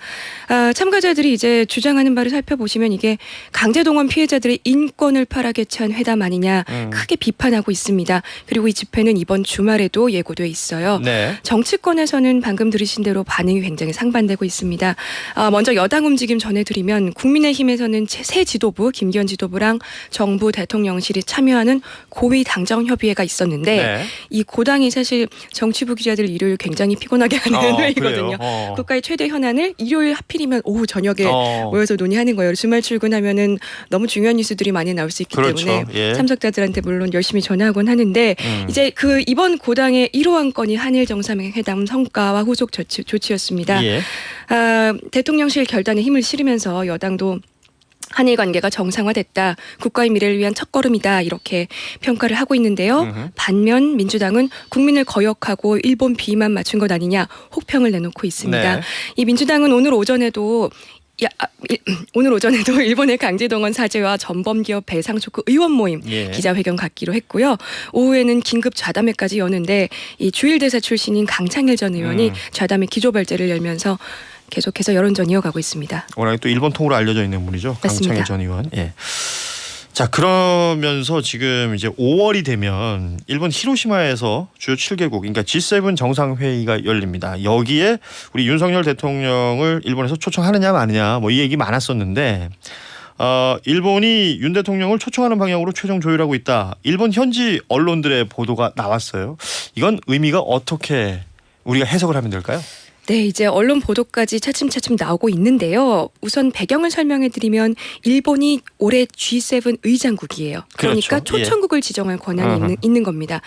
참가자들이 이제 주장하는 바를 살펴보시면 이게 강제동원 피해자들의 인권을 파라개치한 회담 아니냐 크게 비판하고 있습니다. 그리고 이 집회는 이번 주말에도 예고돼 있어요. 네. 정치권에서는 방금 들으신 대로 반응이 굉장히 상반되고 있습니다. 먼저 여당 움직임 전해드리면 국민의힘에서는 새 지도부 김기현 지도부랑 정부 대통령실이 참여하는 고위 당정 협의회가 있었는데 네. 이 고당이 사실 정치부 기자들 일요일 굉장히 피곤하게 하는 회의거든요. 그래요? 국가의 최대 현안을 일요일 하필이면 오후 저녁에 모여서 논의하는 거예요. 주말 출근하면은 너무 중요한 뉴스들이 많이 나올 수 있기 그렇죠. 때문에 예. 참석자들한테 물론 열심히 전화하곤 하는데 이제 그 이번 고당의 1호 안건이 한일 정상회담 성과와 후속 조치였습니다. 예. 대통령실 결단에 힘을 실으면서 여당도 한일 관계가 정상화됐다. 국가의 미래를 위한 첫걸음이다. 이렇게 평가를 하고 있는데요. 반면 민주당은 국민을 거역하고 일본 비만 맞춘 것 아니냐 혹평을 내놓고 있습니다. 네. 이 민주당은 오늘 오전에도 일본의 강제동원 사죄와 전범기업 배상 촉구 의원 모임 예. 기자회견 갖기로 했고요. 오후에는 긴급 좌담회까지 여는데 이 주일대사 출신인 강창일 전 의원이 좌담회 기조발제를 열면서 계속해서 여론전 이어가고 있습니다. 워낙에 또 일본 통으로 알려져 있는 분이죠. 맞습니다. 강창일 전 의원. 예. 자 그러면서 지금 이제 5월이 되면 일본 히로시마에서 주요 7개국 그러니까 G7 정상회의가 열립니다. 여기에 우리 윤석열 대통령을 일본에서 초청하느냐 마느냐 뭐 이 얘기 많았었는데 일본이 윤 대통령을 초청하는 방향으로 최종 조율하고 있다. 일본 현지 언론들의 보도가 나왔어요. 이건 의미가 어떻게 우리가 해석을 하면 될까요? 네, 이제 언론 보도까지 차츰차츰 나오고 있는데요. 우선 배경을 설명해드리면 일본이 올해 G7 의장국이에요. 그러니까 그렇죠. 초청국을 지정할 권한이 있는 겁니다.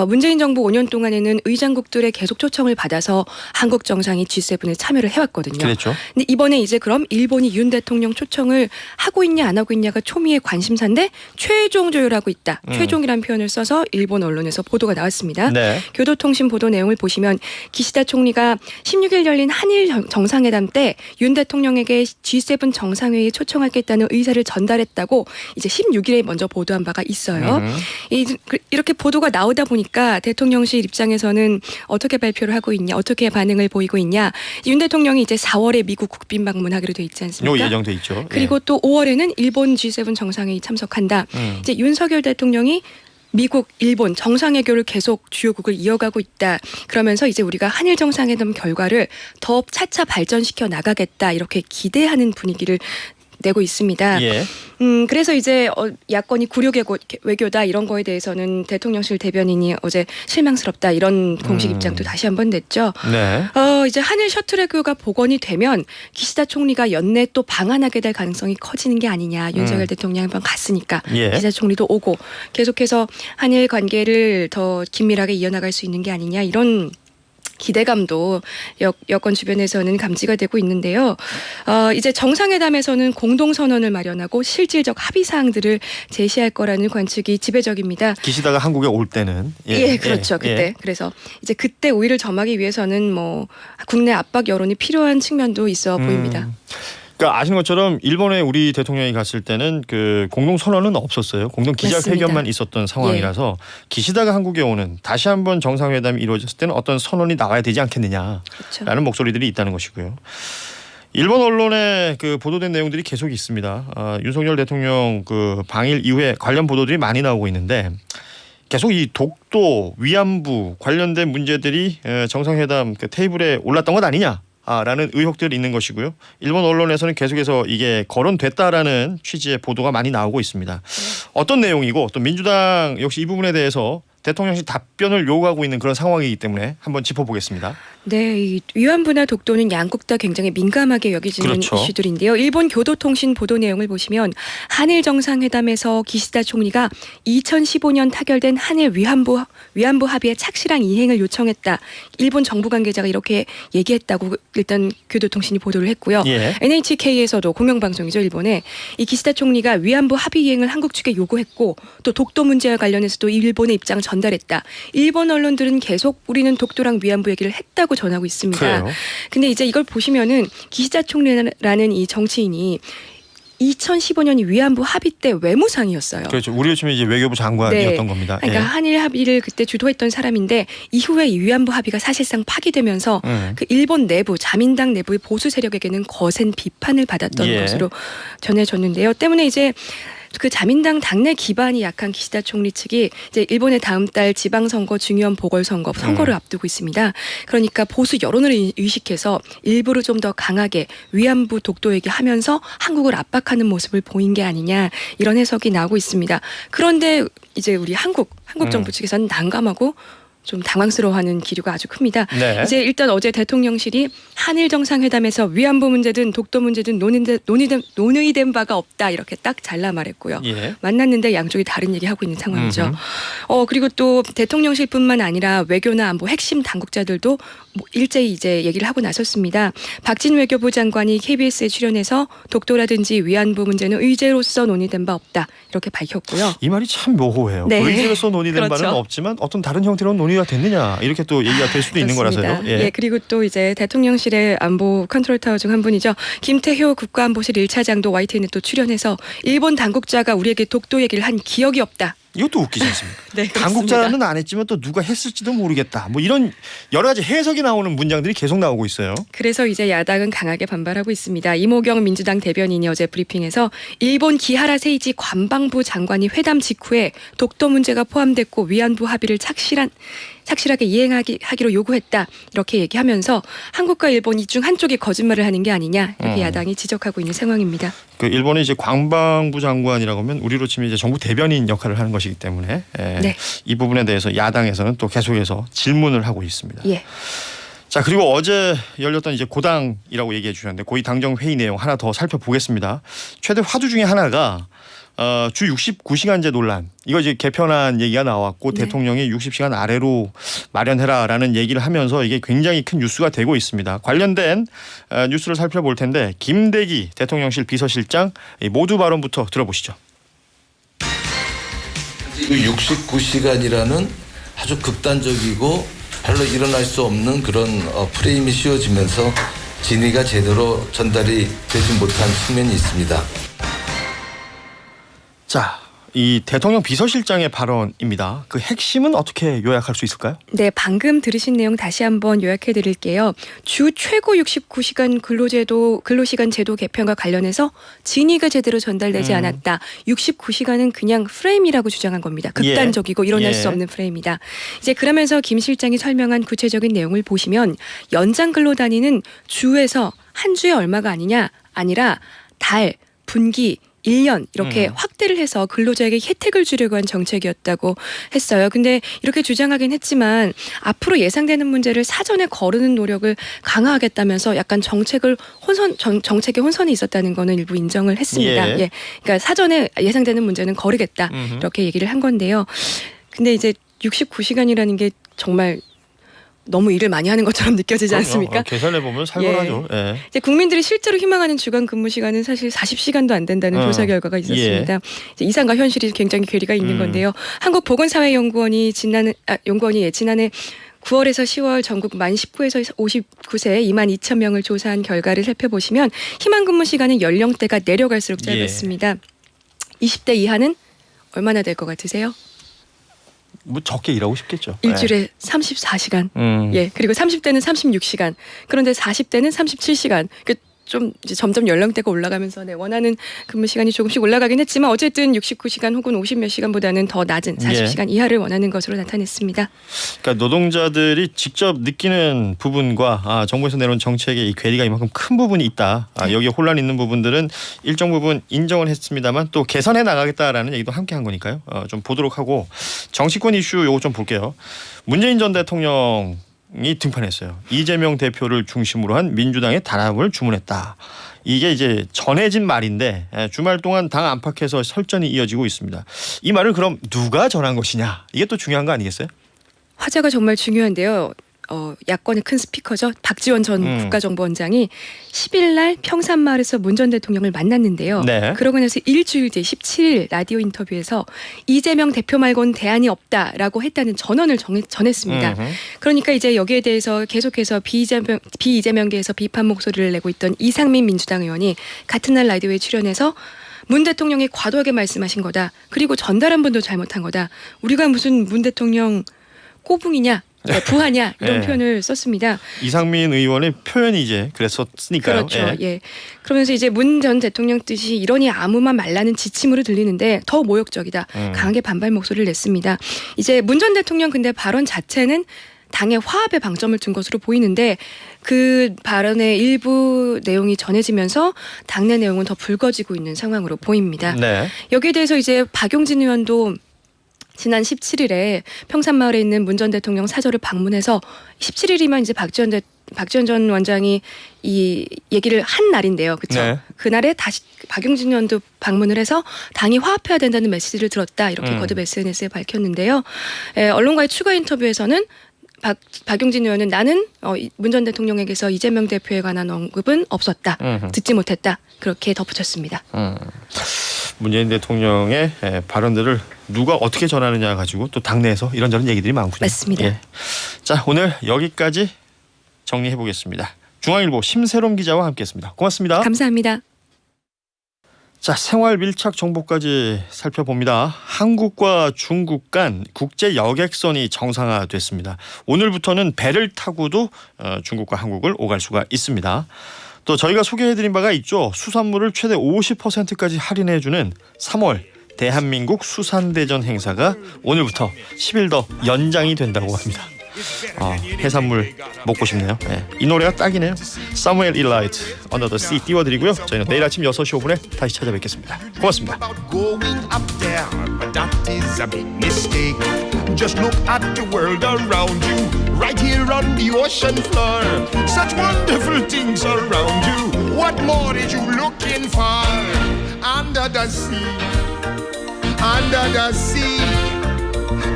문재인 정부 5년 동안에는 의장국들의 계속 초청을 받아서 한국 정상이 G7에 참여를 해왔거든요. 그렇죠. 근데 이번에 이제 그럼 일본이 윤 대통령 초청을 하고 있냐 안 하고 있냐가 초미의 관심사인데 최종 조율하고 있다. 최종이라는 표현을 써서 일본 언론에서 보도가 나왔습니다. 네. 교도통신 보도 내용을 보시면 기시다 총리가 16일 열린 한일 정상회담 때 윤 대통령에게 G7 정상회의에 초청하겠다는 의사를 전달했다고 이제 16일에 먼저 보도한 바가 있어요. 이렇게 보도가 나오다 보니까 대통령실 입장에서는 어떻게 발표를 하고 있냐, 어떻게 반응을 보이고 있냐. 윤 대통령이 이제 4월에 미국 국빈 방문하기로 돼 있지 않습니까? 요 예정돼 있죠. 그리고 또 5월에는 일본 G7 정상회의 참석한다. 이제 윤석열 대통령이 미국, 일본 정상외교를 계속 주요국을 이어가고 있다. 그러면서 이제 우리가 한일 정상회담 결과를 더 차차 발전시켜 나가겠다. 이렇게 기대하는 분위기를 내고 있습니다. 예. 그래서 이제 야권이 구려 외교다 이런 거에 대해서는 대통령실 대변인이 어제 실망스럽다 이런 공식 입장도 다시 한번 냈죠. 네. 이제 한일 셔틀 외교가 복원이 되면 기시다 총리가 연내 또 방한하게 될 가능성이 커지는 게 아니냐. 윤석열 대통령이 한번 갔으니까 예. 기시다 총리도 오고 계속해서 한일 관계를 더 긴밀하게 이어나갈 수 있는 게 아니냐 이런 기대감도 여권 주변에서는 감지가 되고 있는데요. 이제 정상회담에서는 공동선언을 마련하고 실질적 합의 사항들을 제시할 거라는 관측이 지배적입니다. 기시다가 한국에 올 때는 예, 그렇죠. 그때 그래서 이제 그때 우위를 점하기 위해서는 뭐 국내 압박 여론이 필요한 측면도 있어 보입니다. 그러니까 아시는 것처럼 일본에 우리 대통령이 갔을 때는 그 공동 선언은 없었어요. 공동 기자회견만 있었던 상황이라서 기시다가 한국에 오는 다시 한번 정상회담이 이루어졌을 때는 어떤 선언이 나와야 되지 않겠느냐라는 그렇죠. 목소리들이 있다는 것이고요. 일본 언론에 그 보도된 내용들이 계속 있습니다. 윤석열 대통령 그 방일 이후에 관련 보도들이 많이 나오고 있는데 계속 이 독도 위안부 관련된 문제들이 정상회담 그 테이블에 올랐던 것 아니냐? 라는 의혹들이 있는 것이고요. 일본 언론에서는 계속해서 이게 거론됐다라는 취지의 보도가 많이 나오고 있습니다. 어떤 내용이고 또 민주당 역시 이 부분에 대해서 대통령실 답변을 요구하고 있는 그런 상황이기 때문에 한번 짚어보겠습니다. 네, 이 위안부나 독도는 양국 다 굉장히 민감하게 여기지는 그렇죠. 이슈들인데요. 일본 교도통신 보도 내용을 보시면 한일 정상회담에서 기시다 총리가 2015년 타결된 한일 위안부 합의의 착실한 이행을 요청했다. 일본 정부 관계자가 이렇게 얘기했다고 일단 교도통신이 보도를 했고요. 예. NHK에서도 공영방송이죠, 일본에 이 기시다 총리가 위안부 합의 이행을 한국 측에 요구했고 또 독도 문제와 관련해서도 일본의 입장을 전달했다. 일본 언론들은 계속 우리는 독도랑 위안부 얘기를 했다고 전하고 있습니다. 그래요. 근데 이제 이걸 보시면은 기시다 총리라는 이 정치인이 2015년이 위안부 합의 때 외무상이었어요. 그렇죠. 우리 요즘에 이제 외교부 장관이었던 네. 겁니다. 그러니까 예. 한일 합의를 그때 주도했던 사람인데 이후에 이 위안부 합의가 사실상 파기되면서 그 일본 내부 자민당 내부의 보수 세력에게는 거센 비판을 받았던 예. 것으로 전해졌는데요. 때문에 이제 그 자민당 당내 기반이 약한 기시다 총리 측이 이제 일본의 다음 달 지방선거 중요한 선거를 앞두고 있습니다. 그러니까 보수 여론을 의식해서 일부를 좀 더 강하게 위안부 독도 얘기하면서 한국을 압박하는 모습을 보인 게 아니냐 이런 해석이 나오고 있습니다. 그런데 이제 우리 한국 정부 측에서는 난감하고 좀 당황스러워하는 기류가 아주 큽니다. 네. 이제 일단 어제 대통령실이 한일 정상회담에서 위안부 문제든 독도 문제든 논의된 바가 없다 이렇게 딱 잘라 말했고요. 예. 만났는데 양쪽이 다른 얘기하고 있는 상황이죠. 그리고 또 대통령실뿐만 아니라 외교나 안보 핵심 당국자들도 일제히 이제 얘기를 하고 나섰습니다. 박진 외교부 장관이 KBS에 출연해서 독도라든지 위안부 문제는 의제로서 논의된 바 없다 이렇게 밝혔고요. 이 말이 참 묘호해요. 네. 의제로서 논의된 그렇죠. 바는 없지만 어떤 다른 형태로 논의가 됐느냐 이렇게 또 얘기가 될 수도 있는 그렇습니다. 거라서요. 예. 예, 그리고 또 이제 대통령실의 안보 컨트롤타워 중 한 분이죠. 김태효 국가안보실 1차장도 YTN에 또 출연해서 일본 당국자가 우리에게 독도 얘기를 한 기억이 없다. 이것도 웃기지 않습니까? 네, 당국자는 안 했지만 또 누가 했을지도 모르겠다. 뭐 이런 여러 가지 해석이 나오는 문장들이 계속 나오고 있어요. 그래서 이제 야당은 강하게 반발하고 있습니다. 이모경 민주당 대변인이 어제 브리핑에서 일본 기하라 세이지 관방부 장관이 회담 직후에 독도 문제가 포함됐고 위안부 합의를 착실하게 이행하기로 요구했다. 이렇게 얘기하면서 한국과 일본 이 중 한쪽이 거짓말을 하는 게 아니냐 이렇게 야당이 지적하고 있는 상황입니다. 그 일본의 이제 관방부 장관이라고 하면 우리로 치면 이제 정부 대변인 역할을 하는 것이기 때문에 네. 이 부분에 대해서 야당에서는 또 계속해서 질문을 하고 있습니다. 예. 자, 그리고 어제 열렸던 이제 고당이라고 얘기해 주셨는데 고위 당정 회의 내용 하나 더 살펴보겠습니다. 최대 화두 중에 하나가 주 69시간제 논란. 이거 이제 개편안 얘기가 나왔고 네. 대통령이 60시간 아래로 마련해라라는 얘기를 하면서 이게 굉장히 큰 뉴스가 되고 있습니다. 관련된 뉴스를 살펴볼 텐데 김대기 대통령실 비서실장 모두 발언부터 들어보시죠. 69시간이라는 아주 극단적이고 별로 일어날 수 없는 그런 프레임이 씌워지면서 진위가 제대로 전달이 되지 못한 측면이 있습니다. 자, 이 대통령 비서실장의 발언입니다. 그 핵심은 어떻게 요약할 수 있을까요? 네, 방금 들으신 내용 다시 한번 요약해 드릴게요. 주 최고 69시간 근로시간 제도 개편과 관련해서 진위가 제대로 전달되지 않았다. 69시간은 그냥 프레임이라고 주장한 겁니다. 극단적이고 일어날 수 없는 프레임이다. 이제 그러면서 김 실장이 설명한 구체적인 내용을 보시면 연장 근로단위는 주에서 한 주에 얼마가 아니라 달, 분기, 1년 이렇게 확대를 해서 근로자에게 혜택을 주려고 한 정책이었다고 했어요. 근데 이렇게 주장하긴 했지만 앞으로 예상되는 문제를 사전에 거르는 노력을 강화하겠다면서 약간 정책의 혼선이 있었다는 거는 일부 인정을 했습니다. 예. 그러니까 사전에 예상되는 문제는 거르겠다 이렇게 얘기를 한 건데요. 근데 이제 69시간이라는 게 정말 너무 일을 많이 하는 것처럼 느껴지지 않습니까? 계산해 보면 살벌하죠. 예. 이제 국민들이 실제로 희망하는 주간 근무 시간은 사실 40시간도 안 된다는 조사 결과가 있었습니다. 이제 이상과 현실이 굉장히 괴리가 있는 건데요. 한국보건사회연구원이 지난해 9월에서 10월 전국 만 19에서 59세 2만 2천 명을 조사한 결과를 살펴보시면 희망 근무 시간은 연령대가 내려갈수록 짧았습니다. 20대 이하는 얼마나 될 것 같으세요? 뭐 적게 일하고 싶겠죠. 일주일에 34시간. 예. 그리고 30대는 36시간. 그런데 40대는 37시간. 좀 이제 점점 연령대가 올라가면서 원하는 근무 시간이 조금씩 올라가긴 했지만 어쨌든 69시간 혹은 50몇 시간보다는 더 낮은 40시간 이하를 원하는 것으로 나타냈습니다. 그러니까 노동자들이 직접 느끼는 부분과 정부에서 내놓은 정책의 이 괴리가 이만큼 큰 부분이 있다. 여기에 혼란이 있는 부분들은 일정 부분 인정을 했습니다만 또 개선해 나가겠다라는 얘기도 함께 한 거니까요. 좀 보도록 하고 정치권 이슈 요거 좀 볼게요. 문재인 전 대통령 이 등판했어요. 이재명 대표를 중심으로 한 민주당의 단합을 주문했다. 이게 이제 전해진 말인데 주말 동안 당 안팎에서 설전이 이어지고 있습니다. 이 말을 그럼 누가 전한 것이냐? 이게 또 중요한 거 아니겠어요? 화제가 정말 중요한데요. 야권의 큰 스피커죠. 박지원 전 국가정보원장이 10일 날 평산마을에서 문 전 대통령을 만났는데요. 네. 그러고 나서 일주일 뒤 17일 라디오 인터뷰에서 이재명 대표 말고는 대안이 없다라고 했다는 전언을 전했습니다. 그러니까 이제 여기에 대해서 계속해서 비이재명계에서 비판 목소리를 내고 있던 이상민 민주당 의원이 같은 날 라디오에 출연해서 문 대통령이 과도하게 말씀하신 거다. 그리고 전달한 분도 잘못한 거다. 우리가 무슨 문 대통령 꼬붕이냐? 부하냐 이런 표현을 썼습니다. 이상민 의원의 표현이 이제 그랬었으니까요. 그렇죠. 예. 그러면서 이제 문 전 대통령 뜻이 이러니 아무만 말라는 지침으로 들리는데 더 모욕적이다. 강하게 반발 목소리를 냈습니다. 이제 문 전 대통령 근데 발언 자체는 당의 화합에 방점을 둔 것으로 보이는데 그 발언의 일부 내용이 전해지면서 당내 내용은 더 붉어지고 있는 상황으로 보입니다. 네. 여기에 대해서 이제 박용진 의원도 지난 17일에 평산마을에 있는 문 전 대통령 사저를 방문해서 17일이면 이제 박지원 전 원장이 이 얘기를 한 날인데요. 그렇죠? 네. 그날에 다시 박용진 의원도 방문을 해서 당이 화합해야 된다는 메시지를 들었다. 이렇게 거듭 SNS에 밝혔는데요. 언론과의 추가 인터뷰에서는 박용진 의원은 나는 문 전 대통령에게서 이재명 대표에 관한 언급은 없었다. 듣지 못했다. 그렇게 덧붙였습니다. 문재인 대통령의 발언들을 누가 어떻게 전하느냐 가지고 또 당내에서 이런저런 얘기들이 많군요. 맞습니다. 예. 자, 오늘 여기까지 정리해 보겠습니다. 중앙일보 심세롬 기자와 함께했습니다. 고맙습니다. 감사합니다. 자, 생활 밀착 정보까지 살펴봅니다. 한국과 중국 간 국제 여객선이 정상화됐습니다. 오늘부터는 배를 타고도 중국과 한국을 오갈 수가 있습니다. 또 저희가 소개해드린 바가 있죠. 수산물을 최대 50%까지 할인해주는 3월 대한민국 수산대전 행사가 오늘부터 10일 더 연장이 된다고 합니다. 해산물 먹고 싶네요. 네. 이 노래가 딱이네요. Samuel Elight, Under the Sea 띄워드리고요. 저희는 내일 아침 6시 5분에 다시 찾아뵙겠습니다. 고맙습니다. Going up there, but that is a big mistake. Just look at the world around you, right here on the ocean floor. Such wonderful things around you. What more is you looking for? Under the sea, under the sea.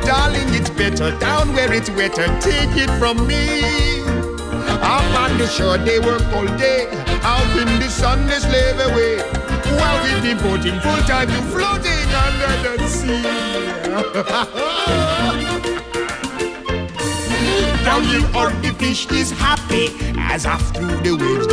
Darling, it's better down where it's wetter. Take it from me. Up on the shore, they work all day. Out in the sun, they slave away. While we're devoting full time to floating under the sea. Down here, all the fish is happy as off through the waves.